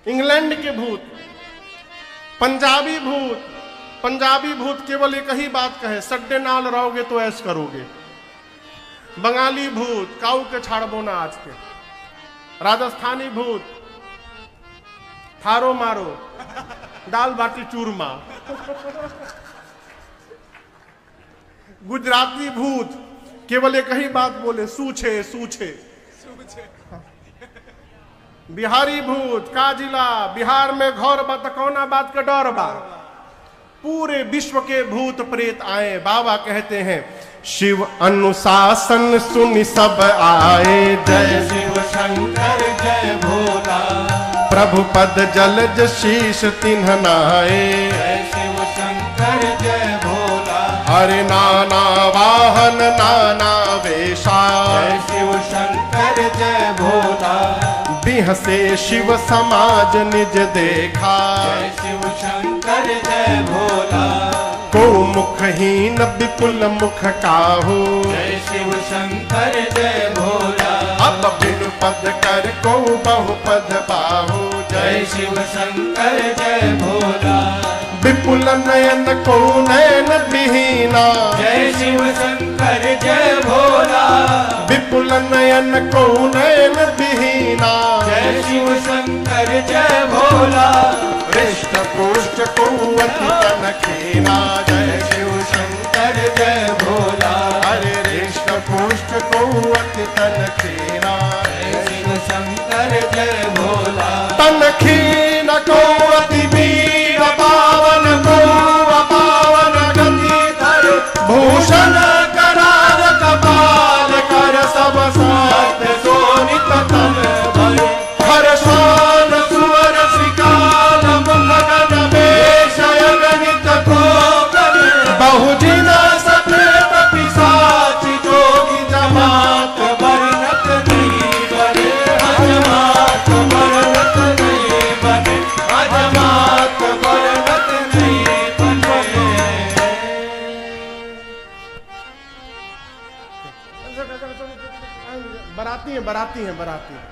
इंग्लैंड के भूत, पंजाबी भूत। पंजाबी भूत केवल एक ही बात कहे, सड्डे नाल रहोगे तो ऐश करोगे। बंगाली भूत, काऊ के छाड़बो ना आज के। राजस्थानी भूत, थारो मारो, दाल बाटी चूरमा। गुजराती भूत केवल एक ही बात बोले, सूछे सूछे। बिहारी भूत, काजिला, बिहार में घौर बा त कौना बात का डर बा। पूरे विश्व के भूत प्रेत आए। बाबा कहते हैं शिव अनुशासन सुनि सब आए, जय शिव शंकर जय भोला। प्रभु पद जलज शीश तिन्ह नाए, जय शिव शंकर जय भोला। हरे नाना वाहन नाना वेशा, जय शिव शंकर जय भोला। बिहसे शिव समाज निज देखा, जय शिव शंकर जय भोला। को मुखहीन विपुल मुख काहू, जय शिव शंकर जय भोला। अब बिनु पद कर को बहु पद बाहू, जय शिव शंकर जय भोला। विपुल नयन को नयन विहीना, जय शिव शंकर जय भोला। विपुल नयन को नयन विहीना, जय शिव शंकर जय भोला। हृष्ट पुष्ट को अति तन खीना, जय शिव शंकर जय भोला। हरे हृष्ट पुष्ट को अति तन खीना, जय शिव शंकर जय भोला। तन खीन को अति वीर पावन को अपावन गति धर, भूषण करार कपाल कर सब साथ सोनित तन भर। हर शान सुवर श्रीकाल मुख गण वेश अगणित गोगन, बहुजिन सप्रेत पिशाच जोगी जमात वर्णत नहीं बने, अजमात वर्णत नहीं बने, अजमात वर्णत नहीं बने। बराती हैं, बराती हैं, बराती हैं।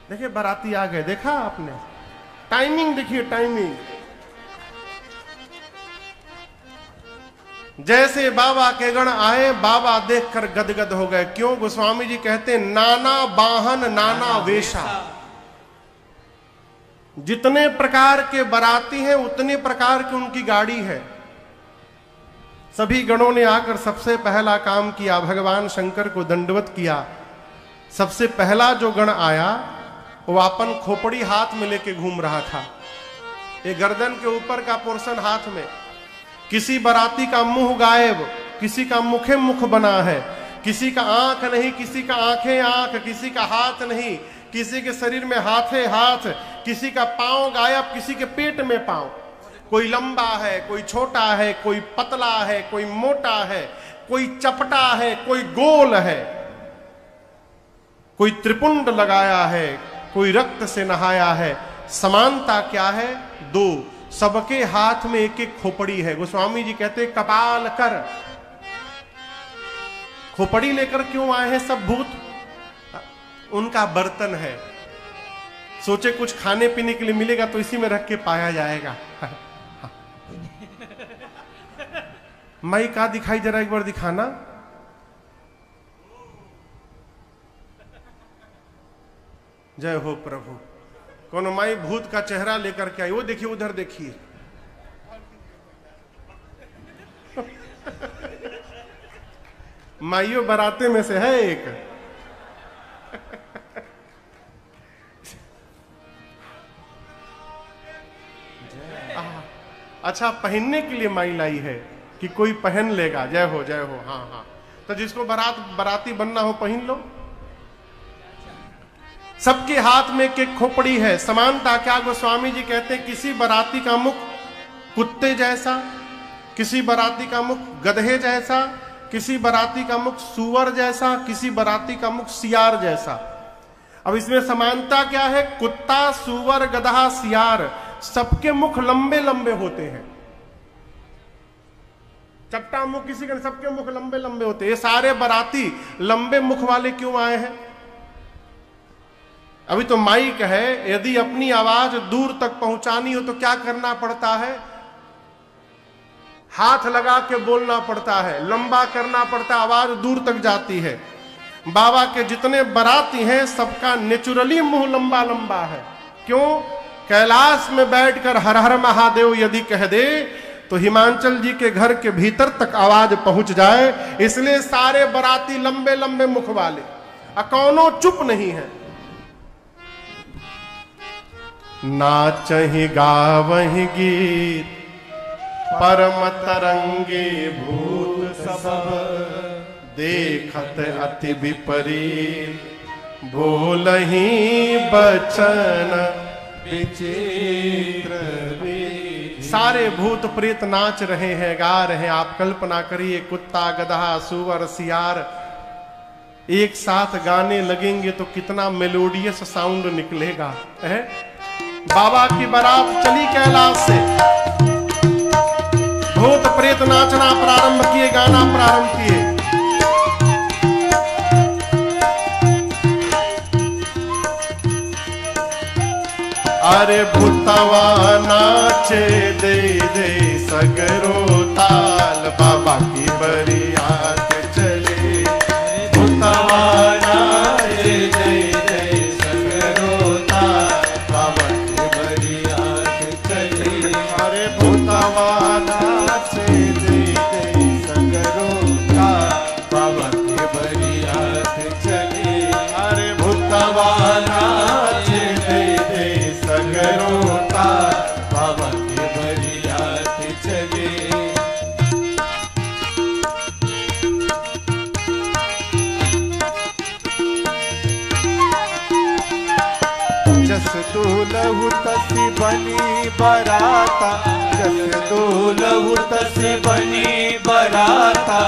देखिए बराती आ गए, देखा आपने? टाइमिंग देखिए, टाइमिंग। जैसे बाबा के गण आए, बाबा देखकर गदगद हो गए। क्यों? गोस्वामी जी कहते नाना वाहन नाना वेशा। जितने प्रकार के बराती हैं उतने प्रकार की उनकी गाड़ी है। सभी गणों ने आकर सबसे पहला काम किया, भगवान शंकर को दंडवत किया। सबसे पहला जो गण आया वो अपन खोपड़ी हाथ में लेके घूम रहा था, ये गर्दन के ऊपर का पोर्शन हाथ में। किसी बराती का मुंह गायब, किसी का मुखे मुख बना है, किसी का आंख नहीं, किसी का आंखें आंख, किसी का हाथ नहीं, किसी के शरीर में हाथे हाथ, किसी का पांव गायब, किसी के पेट में पांव। कोई लंबा है, कोई छोटा है, कोई पतला है, कोई मोटा है, कोई चपटा है, कोई गोल है, कोई त्रिपुंड लगाया है, कोई रक्त से नहाया है। समानता क्या है? दो, सबके हाथ में एक एक खोपड़ी है। गोस्वामी जी कहते कपाल कर। खोपड़ी लेकर क्यों आए हैं सब भूत? उनका बर्तन है। सोचे कुछ खाने पीने के लिए मिलेगा तो इसी में रख के पाया जाएगा। माई का दिखाई जरा एक बार दिखाना। जय हो प्रभु। कौन माई भूत का चेहरा लेकर के आई, वो देखिए उधर देखिए। माइयो बराते में से है एक। अच्छा, पहनने के लिए माई लाई है कि कोई पहन लेगा। जय हो जय हो। हाँ हाँ, तो जिसको बराती बनना हो पहन लो। सबके हाथ में एक खोपड़ी है। समानता क्या गोस्वामी जी कहते हैं, किसी बराती का मुख कुत्ते जैसा, किसी बराती का मुख गधे जैसा, किसी बराती का मुख सूअर जैसा, किसी बराती का मुख सियार जैसा। अब इसमें समानता क्या है? कुत्ता, सूअर, गधा, सियार सबके मुख लंबे लंबे होते हैं। चट्टा मुख किसी का, सबके मुख लंबे लंबे होते हैं। ये सारे बराती लंबे मुख वाले क्यों आए हैं? अभी तो माइक है, यदि अपनी आवाज दूर तक पहुंचानी हो तो क्या करना पड़ता है? हाथ लगा के बोलना पड़ता है, लंबा करना पड़ता है, आवाज दूर तक जाती है। बाबा के जितने बराती हैं सबका नेचुरली मुंह लंबा लंबा है। क्यों? कैलाश में बैठकर हर हर महादेव यदि कह दे तो हिमांचल जी के घर के भीतर तक आवाज पहुंच जाए, इसलिए सारे बराती लंबे लंबे मुख वाले, कौनो चुप नहीं है। नाचहि गावहि गीत परम तरंगे भूत सब, देखत अति विपरीत बोलहि बचन विचित्र। सारे भूत प्रेत नाच रहे हैं, गा रहे हैं। आप कल्पना करिए, कुत्ता, गधा, सूअर, सियार एक साथ गाने लगेंगे तो कितना मेलोडियस साउंड निकलेगा है? बाबा की बारात चली कैलाश से, भूत प्रेत नाचना प्रारंभ किए, गाना प्रारंभ किए। अरे भूतवा नाचे दे दे सगरो ताल, बाबा की बरियात चले। भूतवा नाचे दे दे सगरो ताल, बाबा की बरियात चले। अरे भूतवा नाचे दे दे सगरो ताल, बाबा की बरियात चले। अरे भूतवा नाचे दे दे सगरो ताल, बाबा की बरियात चले। जस दूलहु तसी बनी बराता, जस दूलहु तसी बनी बराता,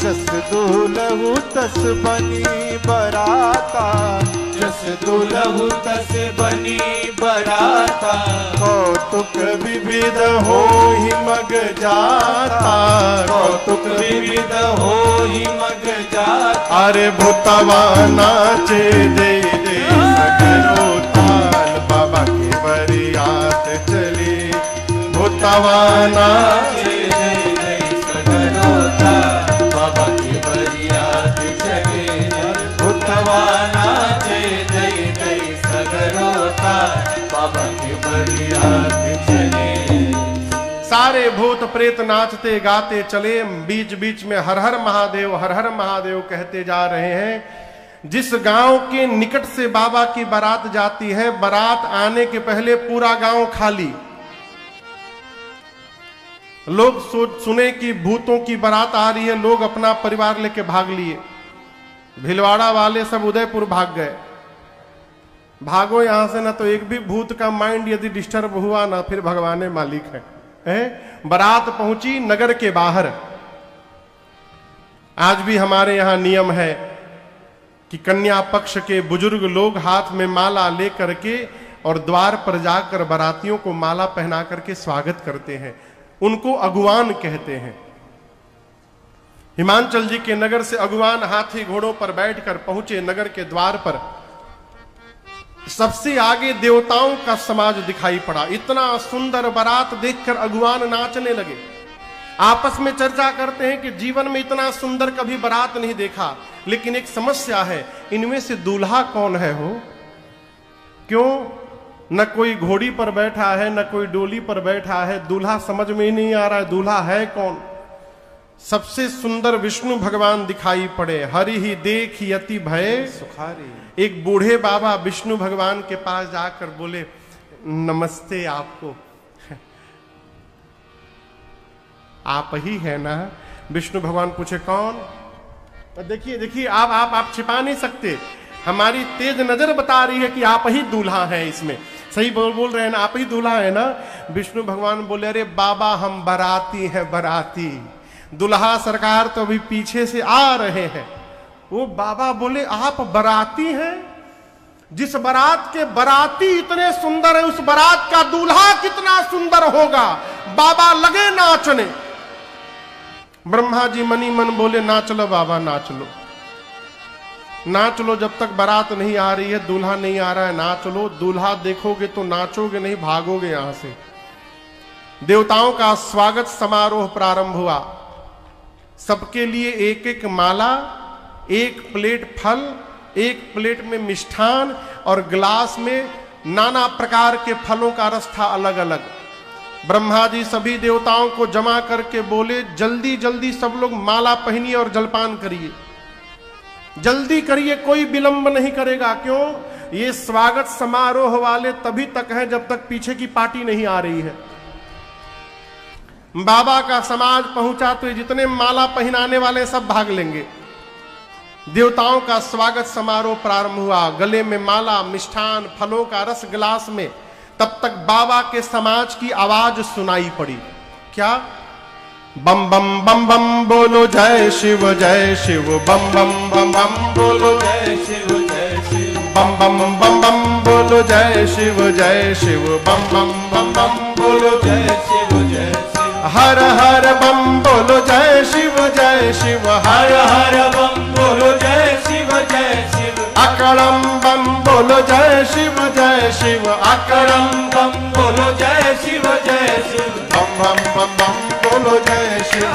जस दूलहु तस बनी बराता, जस दूलहु तस बनी बराता। कौतुक विविध हो ही मग जाता, कौतुक विविध हो ही मग जाता। अरे भूतवा नाचे दे दे सगरो ताल, बाबा की बरियात चली। भूतवा नाचे दे दे सगरो ताल, बाबा की बरियात चले। भूतवा नाचे दे दे सगरो ताल, बाबा की बरियात चले। सारे भूत प्रेत नाचते गाते चले। बीच बीच में हर हर महादेव कहते जा रहे हैं। जिस गांव के निकट से बाबा की बारात जाती है, बारात आने के पहले पूरा गांव खाली। लोग सुने कि भूतों की बारात आ रही है, लोग अपना परिवार लेके भाग लिए। भिलवाड़ा वाले सब उदयपुर भाग गए। भागो यहां से, ना तो एक भी भूत का माइंड यदि डिस्टर्ब हुआ ना फिर भगवान मालिक है। बारात पहुंची नगर के बाहर। आज भी हमारे यहां नियम है कि कन्या पक्ष के बुजुर्ग लोग हाथ में माला लेकर के और द्वार पर जाकर बारातियों को माला पहना करके स्वागत करते हैं। उनको अगुवान कहते हैं। हिमांचल जी के नगर से अगुवान हाथी घोड़ों पर बैठकर पहुंचे नगर के द्वार पर। सबसे आगे देवताओं का समाज दिखाई पड़ा। इतना सुंदर बारात देखकर अगुवान नाचने लगे, आपस में चर्चा करते हैं कि जीवन में इतना सुंदर कभी बारात नहीं देखा, लेकिन एक समस्या है, इनमें से दूल्हा कौन है हो? क्यों? न कोई घोड़ी पर बैठा है, न कोई डोली पर बैठा है, दूल्हा समझ में ही नहीं आ रहा है, दूल्हा है कौन? सबसे सुंदर विष्णु भगवान दिखाई पड़े, हरि ही देख यति भय सुखारी। एक बूढ़े बाबा विष्णु भगवान के पास जाकर बोले, नमस्ते आपको। आप ही है ना? विष्णु भगवान पूछे, कौन? देखिए देखिए, आप छिपा नहीं सकते, हमारी तेज नजर बता रही है कि आप ही दूल्हा हैं। इसमें सही बोल रहे हैं ना, आप ही दूल्हा है ना? विष्णु भगवान बोले, अरे बाबा हम बाराती हैं, बाराती, दुल्हा सरकार तो अभी पीछे से आ रहे हैं। वो बाबा बोले, आप बाराती हैं? जिस बारात के बाराती इतने सुंदर है, उस बारात का दूल्हा कितना सुंदर होगा। बाबा लगे नाचने। ब्रह्मा जी मनी मन बोले, नाच लो बाबा, नाच लो, नाच लो, जब तक बारात नहीं आ रही है, दूल्हा नहीं आ रहा है, नाच लो। दूल्हा देखोगे तो नाचोगे नहीं, भागोगे यहां से। देवताओं का स्वागत समारोह प्रारंभ हुआ। सबके लिए एक एक माला, एक प्लेट फल, एक प्लेट में मिष्ठान और गिलास में नाना प्रकार के फलों का रस था अलग अलग। ब्रह्मा जी सभी देवताओं को जमा करके बोले, जल्दी जल्दी सब लोग माला पहनिए और जलपान करिए, जल्दी करिए, कोई विलंब नहीं करेगा। क्यों? ये स्वागत समारोह वाले तभी तक है जब तक पीछे की पार्टी नहीं आ रही है। बाबा का समाज पहुंचा तो जितने माला पहनाने वाले सब भाग लेंगे। देवताओं का स्वागत समारोह प्रारंभ हुआ, गले में माला, मिष्ठान, फलों का रस गिलास में। तब तक बाबा के समाज की आवाज सुनाई पड़ी। क्या? बम बम बम बम बोलो जय शिव बम बम बम बम बोलो जय शिव बम बम बम बम बोलो जय शिव बम बम बम बम बोलो जय शिव हर हर बम बोलो जय शिव हर हर बम बोलो जय शिव अकड़म बम बोलो जय शिव अकड़म बम बोलो जय शिव बम बम बम बम बोलो जय शिव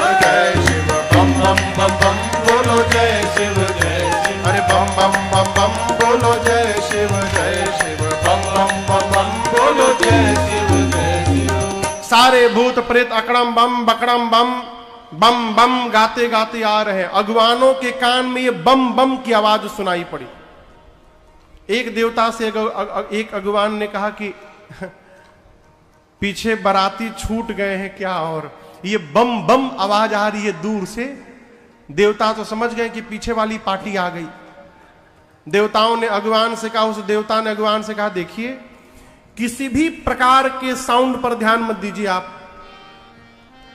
बम बम बम बम बोलो जय शिव अरे बम बम बम बम बोलो जय शिव बम बम बम बम बोलो जय शिव सारे भूत प्रेत अकड़म बम बकड़म बम बम बम गाते गाते आ रहे हैं। अगुवानों के कान में ये बम बम की आवाज सुनाई पड़ी। एक देवता से एक अगुवान ने कहा कि पीछे बाराती छूट गए हैं क्या, और ये बम बम आवाज आ रही है दूर से। देवता तो समझ गए कि पीछे वाली पार्टी आ गई। देवताओं ने अगुवान से कहा, उस देवता ने अगुवान से कहा, देखिए किसी भी प्रकार के साउंड पर ध्यान मत दीजिए,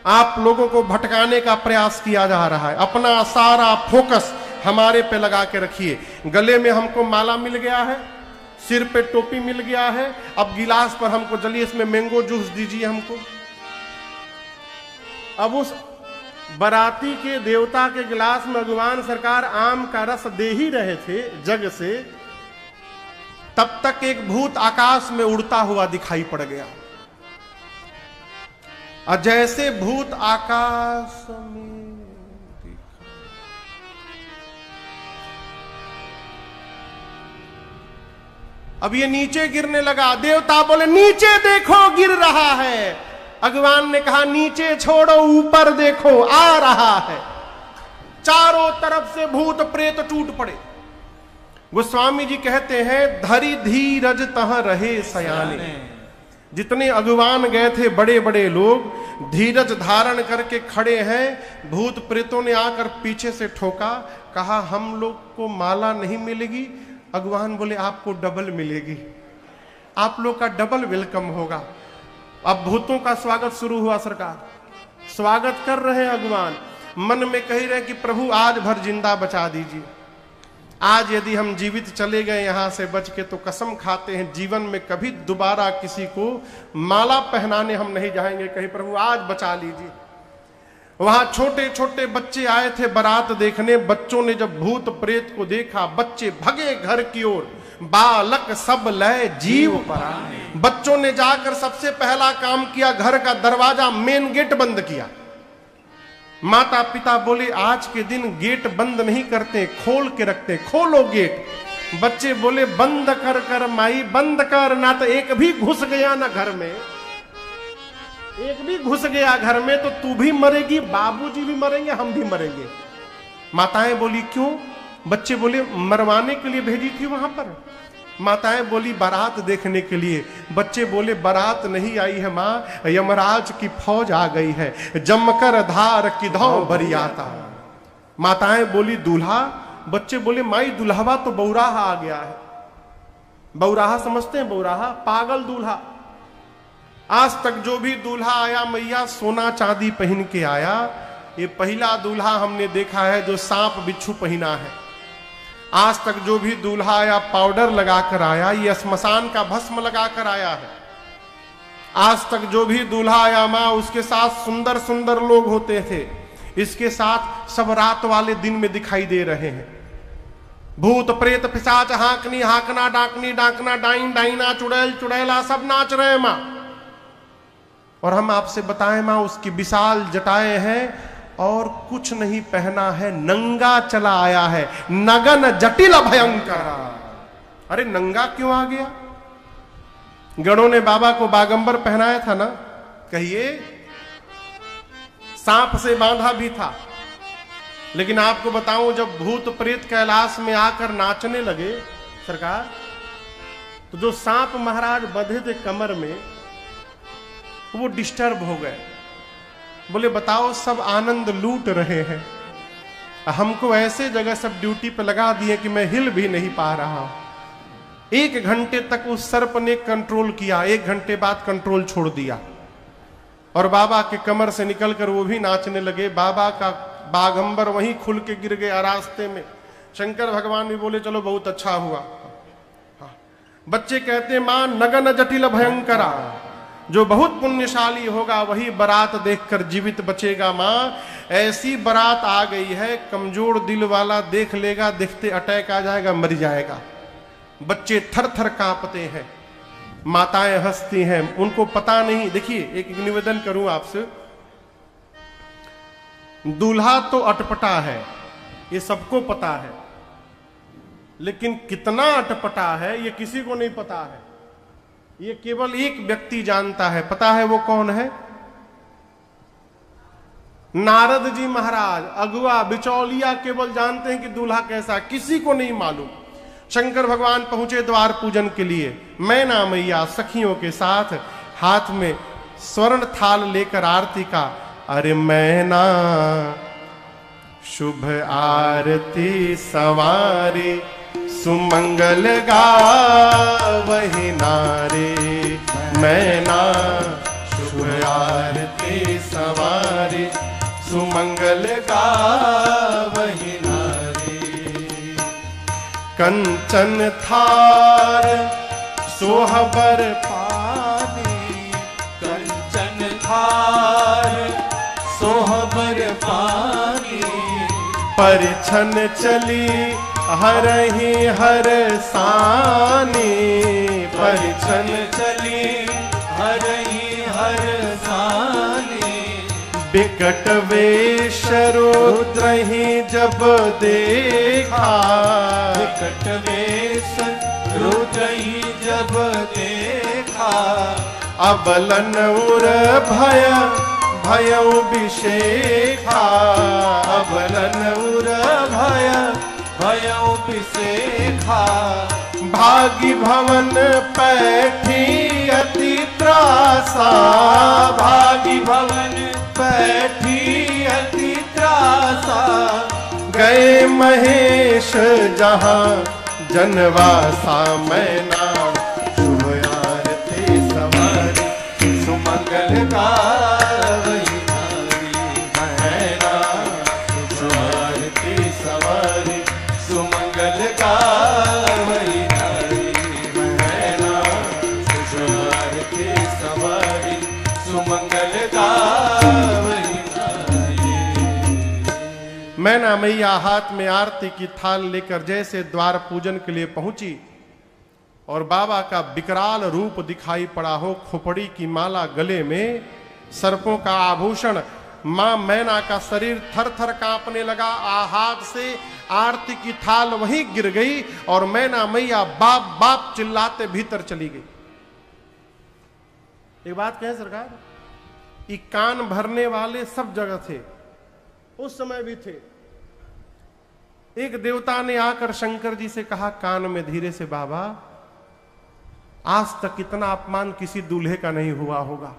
आप लोगों को भटकाने का प्रयास किया जा रहा है। अपना सारा फोकस हमारे पे लगा के रखिए। गले में हमको माला मिल गया है, सिर पे टोपी मिल गया है, अब गिलास पर हमको जल्दी इसमें मैंगो जूस दीजिए हमको। अब उस बाराती के देवता के गिलास में भगवान सरकार आम का रस दे ही रहे थे जग से, तब तक एक भूत आकाश में उड़ता हुआ दिखाई पड़ गया। और जैसे भूत आकाश में अब ये नीचे गिरने लगा। देवता बोले, नीचे देखो गिर रहा है। भगवान ने कहा, नीचे छोड़ो ऊपर देखो आ रहा है। चारों तरफ से भूत प्रेत टूट पड़े। गोस्वामी जी कहते हैं, धरी धीरज तह रहे सयाने। जितने अगुवान गए थे बड़े बड़े लोग धीरज धारण करके खड़े हैं। भूत प्रेतों ने आकर पीछे से ठोका, कहा हम लोग को माला नहीं मिलेगी। अगुवान बोले, आपको डबल मिलेगी, आप लोग का डबल वेलकम होगा। अब भूतों का स्वागत शुरू हुआ। सरकार स्वागत कर रहे हैं अगुवान, मन में कह रहे कि प्रभु आज भर जिंदा बचा दीजिए। आज यदि हम जीवित चले गए यहां से बच के तो कसम खाते हैं जीवन में कभी दोबारा किसी को माला पहनाने हम नहीं जाएंगे। कहीं प्रभु आज बचा लीजिए। वहां छोटे छोटे बच्चे आए थे बारात देखने। बच्चों ने जब भूत प्रेत को देखा, बच्चे भगे घर की ओर। बालक सब लय जीव पराने। बच्चों ने जाकर सबसे पहला काम किया, घर का दरवाजा मेन गेट बंद किया। माता पिता बोले आज के दिन गेट बंद नहीं करते, खोल के रखते, खोलो गेट। बच्चे बोले बंद कर कर माई बंद कर, ना तो एक भी घुस गया ना घर में, एक भी घुस गया घर में तो तू भी मरेगी, बाबूजी भी मरेंगे, हम भी मरेंगे। माताएं बोली क्यों? बच्चे बोले मरवाने के लिए भेजी थी वहां पर। माताएं बोली बारात देखने के लिए। बच्चे बोले बारात नहीं आई है मां, यमराज की फौज आ गई है, जमकर धार किधौ बरियाता। माताएं बोली दूल्हा। बच्चे बोले माई दुल्हवा तो बौराहा आ गया है। बौराहा समझते हैं? बौराहा पागल दूल्हा। आज तक जो भी दूल्हा आया मैया सोना चांदी पहन के आया। ये पहला दूल्हा हमने देखा है जो सांप बिच्छू पहना है। आज तक जो भी दूल्हा आया पाउडर लगाकर आया, ये श्मशान का भस्म लगाकर आया है। आज तक जो भी दूल्हा आया मां उसके साथ सुंदर सुंदर लोग होते थे, इसके साथ सब रात वाले दिन में दिखाई दे रहे हैं। भूत प्रेत पिशाच हाकनी हाकना डाकनी डाकना डाइन डाइना चुड़ैल चुड़ैला सब नाच रहे मां। और हम आपसे बताएं मां उसकी विशाल जटाएं हैं और कुछ नहीं पहना है, नंगा चला आया है, नगन जटिल भयंकर। अरे नंगा क्यों आ गया? गणों ने बाबा को बागंबर पहनाया था ना, कहिए सांप से बांधा भी था। लेकिन आपको बताऊं जब भूत प्रेत कैलाश में आकर नाचने लगे सरकार, तो जो सांप महाराज बंधे थे कमर में वो डिस्टर्ब हो गए। बोले बताओ सब आनंद लूट रहे हैं, हमको ऐसे जगह सब ड्यूटी पे लगा दिए कि मैं हिल भी नहीं पा रहा हूं। 1 घंटे तक उस सर्प ने कंट्रोल किया, 1 घंटे बाद कंट्रोल छोड़ दिया और बाबा के कमर से निकलकर वो भी नाचने लगे। बाबा का बागंबर वहीं खुल के गिर गया रास्ते में। शंकर भगवान भी बोले चलो बहुत अच्छा हुआ। बच्चे कहते मां नगन जटिल भयंकरा, जो बहुत पुण्यशाली होगा वही बारात देखकर जीवित बचेगा। मां ऐसी बारात आ गई है, कमजोर दिल वाला देख लेगा, देखते अटैक आ जाएगा, मर जाएगा। बच्चे थर थर कांपते हैं, माताएं हंसती हैं, उनको पता नहीं। देखिए एक निवेदन करूं आपसे, दूल्हा तो अटपटा है ये सबको पता है, लेकिन कितना अटपटा है ये किसी को नहीं पता है। ये केवल एक व्यक्ति जानता है, पता है वो कौन है? नारद जी महाराज, अगुआ बिचौलिया केवल जानते हैं कि दूल्हा कैसा, किसी को नहीं मालूम। शंकर भगवान पहुंचे द्वार पूजन के लिए। मैना मैया सखियों के साथ हाथ में स्वर्ण थाल लेकर आरती का। अरे मैना शुभ आरती सवारे, सुमंगल गावहि नारे। मैना शुभ आरती सवारे, सुमंगल गावहि नारे। कंचन थार सोहबर पानी, कंचन थार सोहबर पानी। परिछन चली हरहि हर सानी। परिछन चली हरहि हर सानी। बिकट वेश रुद्रहि जब देखा। बिकट वेश रुद्रहि जब देखा। अबलन उर भय भयउ विशेखा। अबलन उर भय भयउ विशेखा। भागी भवन पैठी अति त्रासा। भागी भवन पैठी अति त्रासा। गए महेश जहां जनवासा। मैना शुभ आरती सवारी, सुमंगल गावहि नारी। मैना शुभ आरती सवारी, सुमंगल गावहि नारी। मैना शुभ आरती सवारी, सुमंगल गावहि नारी। मैना मैया हाथ में आरती की थाल लेकर जैसे द्वार पूजन के लिए पहुंची और बाबा का विकराल रूप दिखाई पड़ा हो, खोपड़ी की माला गले में, सर्पों का आभूषण, मां मैना का शरीर थर थर कांपने लगा। हाथ से आरती की थाल वहीं गिर गई और मैना मैया बाप बाप चिल्लाते भीतर चली गई। एक बात कहें सरकार, ये कान भरने वाले सब जगह थे, उस समय भी थे। एक देवता ने आकर शंकर जी से कहा कान में धीरे से, बाबा आज तक इतना अपमान किसी दूल्हे का नहीं हुआ होगा।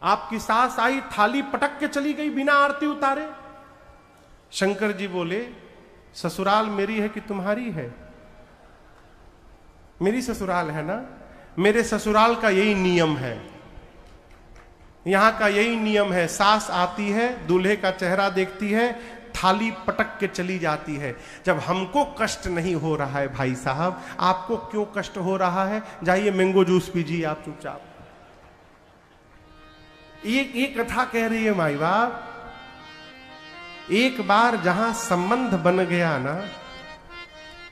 आपकी सास आई, थाली पटक के चली गई बिना आरती उतारे। शंकर जी बोले ससुराल मेरी है कि तुम्हारी है? मेरी ससुराल है ना। मेरे ससुराल का यही नियम है, यहां का यही नियम है। सास आती है, दूल्हे का चेहरा देखती है, थाली पटक के चली जाती है। जब हमको कष्ट नहीं हो रहा है भाई साहब, आपको क्यों कष्ट हो रहा है? जाइए मैंगो जूस पीजिए आप चुपचाप। ये कथा कह रही है माई बाप, एक बार जहां संबंध बन गया ना,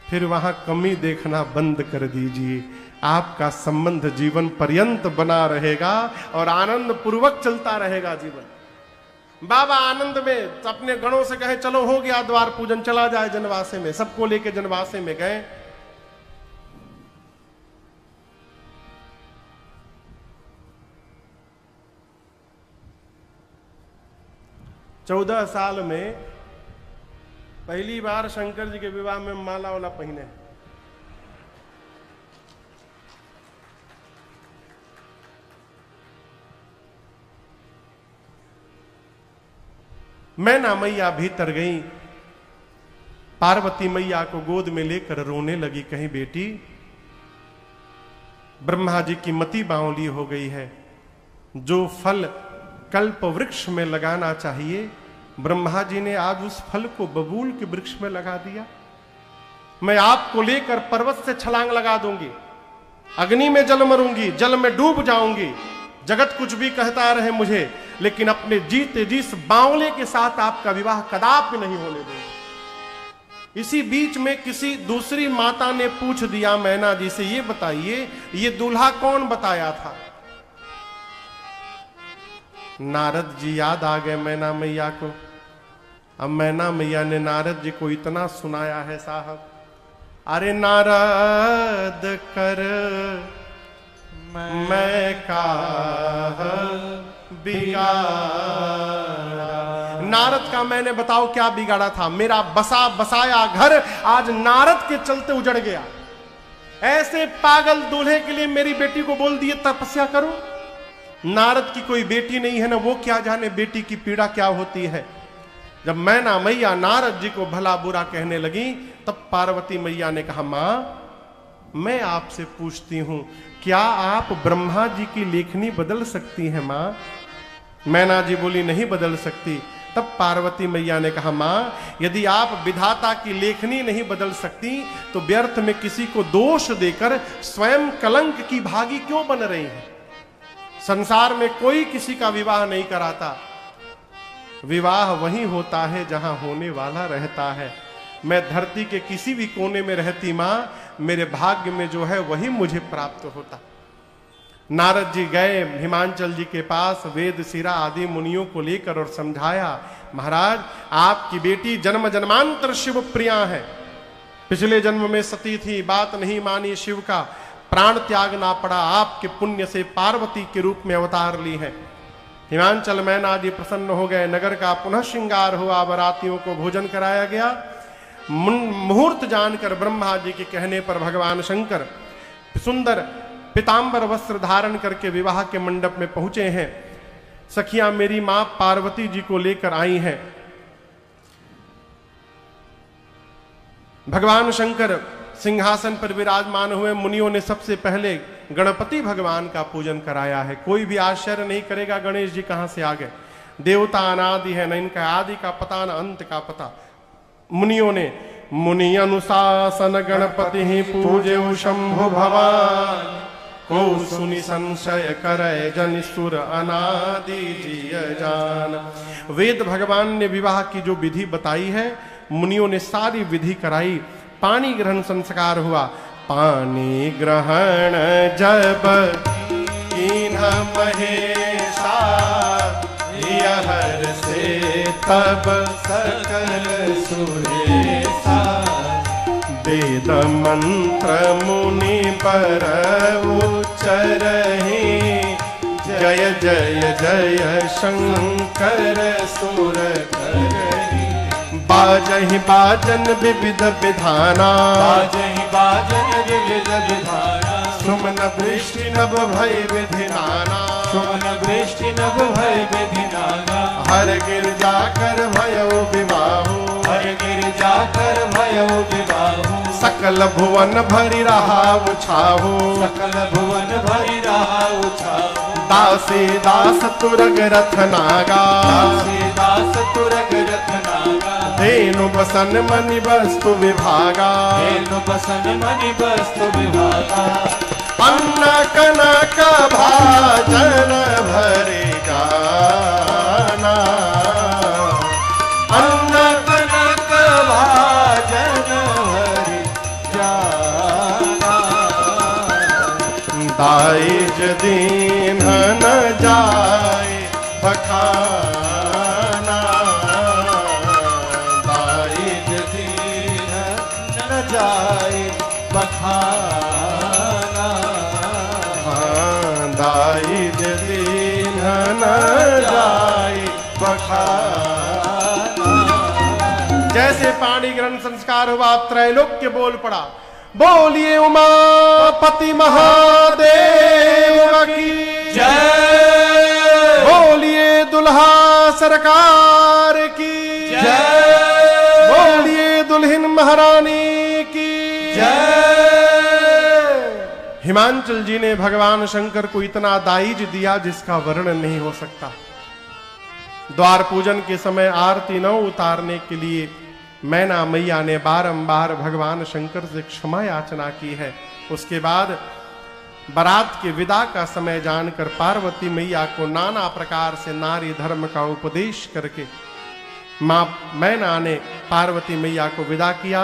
फिर वहां कमी देखना बंद कर दीजिए। आपका संबंध जीवन पर्यंत बना रहेगा और आनंद पूर्वक चलता रहेगा जीवन। बाबा आनंद में अपने गणों से कहे चलो हो गया द्वार पूजन, चला जाए जनवासे में। सबको लेके जनवासे में गए। चौदह साल में पहली बार शंकर जी के विवाह में माला वाला पहने। मैना मैया भीतर गई, पार्वती मैया को गोद में लेकर रोने लगी। कहीं बेटी ब्रह्मा जी की मति बावली हो गई है। जो फल कल्प वृक्ष में लगाना चाहिए, ब्रह्मा जी ने आज उस फल को बबूल के वृक्ष में लगा दिया। मैं आपको लेकर पर्वत से छलांग लगा दूंगी, अग्नि में जल मरूंगी, जल में डूब जाऊंगी। जगत कुछ भी कहता रहे मुझे, लेकिन अपने जीते जी इस बावले के साथ आपका विवाह कदापि नहीं होने दूंगी। इसी बीच में किसी दूसरी माता ने पूछ दिया मैना जी से, ये बताइए ये दूल्हा कौन बताया था? नारद जी याद आ गए मैना मैया को। अब मैना मैया ने नारद जी को इतना सुनाया है साहब, अरे नारद कर मैं काह बिगाड़ा। नारद का मैंने बताओ क्या बिगाड़ा था? मेरा बसा बसाया घर आज नारद के चलते उजड़ गया। ऐसे पागल दूल्हे के लिए मेरी बेटी को बोल दिए तपस्या करो। नारद की कोई बेटी नहीं है ना, वो क्या जाने बेटी की पीड़ा क्या होती है। जब मैना मैया नारद जी को भला बुरा कहने लगी, तब पार्वती मैया ने कहा मां मैं आपसे पूछती हूं, क्या आप ब्रह्मा जी की लेखनी बदल सकती हैं मां? मैना जी बोली नहीं बदल सकती। तब पार्वती मैया ने कहा मां यदि आप विधाता की लेखनी नहीं बदल सकती तो व्यर्थ में किसी को दोष देकर स्वयं कलंक की भागी क्यों बन रही हैं? संसार में कोई किसी का विवाह नहीं कराता, विवाह वही होता है जहां होने वाला रहता है। मैं धरती के किसी भी कोने में रहती मां, मेरे भाग्य में जो है वही मुझे प्राप्त होता। नारद जी गए हिमांचल जी के पास, वेद शिरा आदि मुनियों को लेकर और समझाया, महाराज आपकी बेटी जन्म जन्मांतर शिव प्रिया है। पिछले जन्म में सती थी, बात नहीं मानी शिव का, प्राण त्यागना पड़ा, आपके पुण्य से पार्वती के रूप में अवतार ली है। हिमांचल मैना जी प्रसन्न हो गए, नगर का पुनः श्रृंगार हुआ, बारातियों को भोजन कराया गया। मुहूर्त जानकर ब्रह्मा जी के कहने पर भगवान शंकर सुंदर पीतांबर वस्त्र धारण करके विवाह के मंडप में पहुंचे हैं। सखियां मेरी मां पार्वती जी को लेकर आई हैं। भगवान शंकर सिंहासन पर विराजमान हुए। मुनियों ने सबसे पहले गणपति भगवान का पूजन कराया है। कोई भी आश्चर्य नहीं करेगा गणेश जी कहां से आ गए। देवता अनादि है, न इनका आदि का पता न अंत का पता। मुनियों ने मुनि अनुशासन गणपति ही पूजे शंभु भवान, को सुनि संशय करे जन सुर अनादि जिय जान। वेद भगवान ने विवाह की जो विधि बताई है, मुनियों ने सारी विधि कराई। पानी ग्रहण संस्कार हुआ। पानी ग्रहण जब कीन्ह महेशा, यह तब सकल सुरेशा वेद मंत्र मुनि पर उच्चरहि जय जय जय शंकर सुर करहि बाजहि बाजन विविध विधाना बाजहि बाजन विविध विधाना सुमन वृष्टि नभ भय विधि नाना सुमन वृष्टि नभ भय विधि नाना हर गिरजा कर भयो विवाहो हर गिरजा कर भयो विवाहो सकल भुवन भरि रहा उछाहो सकल भुवन भरि रहा उछाहो दासी दास तुरग रथ नागा दासी दास तुरग रथ नागा धेनु बसन मनि वस्तु विभागा धेनु बसन मनि वस्तु विभागा अन्न कनक भाजन भरे गाना अन्न कनक भाजन भरि जाना दाइज दीन न जाए बखाना दाइज दीन न जाए बखाना दाइज दीन न जाए बखाना। जैसे पाणी ग्रहण संस्कार हुआ त्रैलोक्य बोल पड़ा बोलिए उमापति महादेव की जय बोलिए दुल्हा सरकार की जय बोलिए दुल्हन महारानी की जय। हिमांचल जी ने भगवान शंकर को इतना दाइज दिया जिसका वर्णन नहीं हो सकता। द्वार पूजन के समय आरती न उतारने के लिए मैना मैया ने बारंबार भगवान शंकर से क्षमा याचना की है। उसके बाद बारात के विदा का समय जानकर पार्वती मैया को नाना प्रकार से नारी धर्म का उपदेश करके मां मैना ने पार्वती मैया को विदा किया।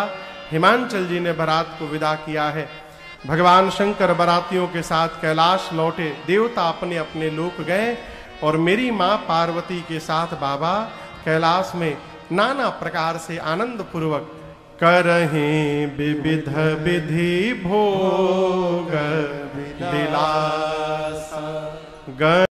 हिमांचल जी ने बारात को विदा किया है। भगवान शंकर बारातियों के साथ कैलाश लौटे। देवता अपने अपने लोक गए और मेरी मां पार्वती के साथ बाबा कैलाश में नाना प्रकार से आनंद पूर्वक करहीं विविध विधि भोग विलास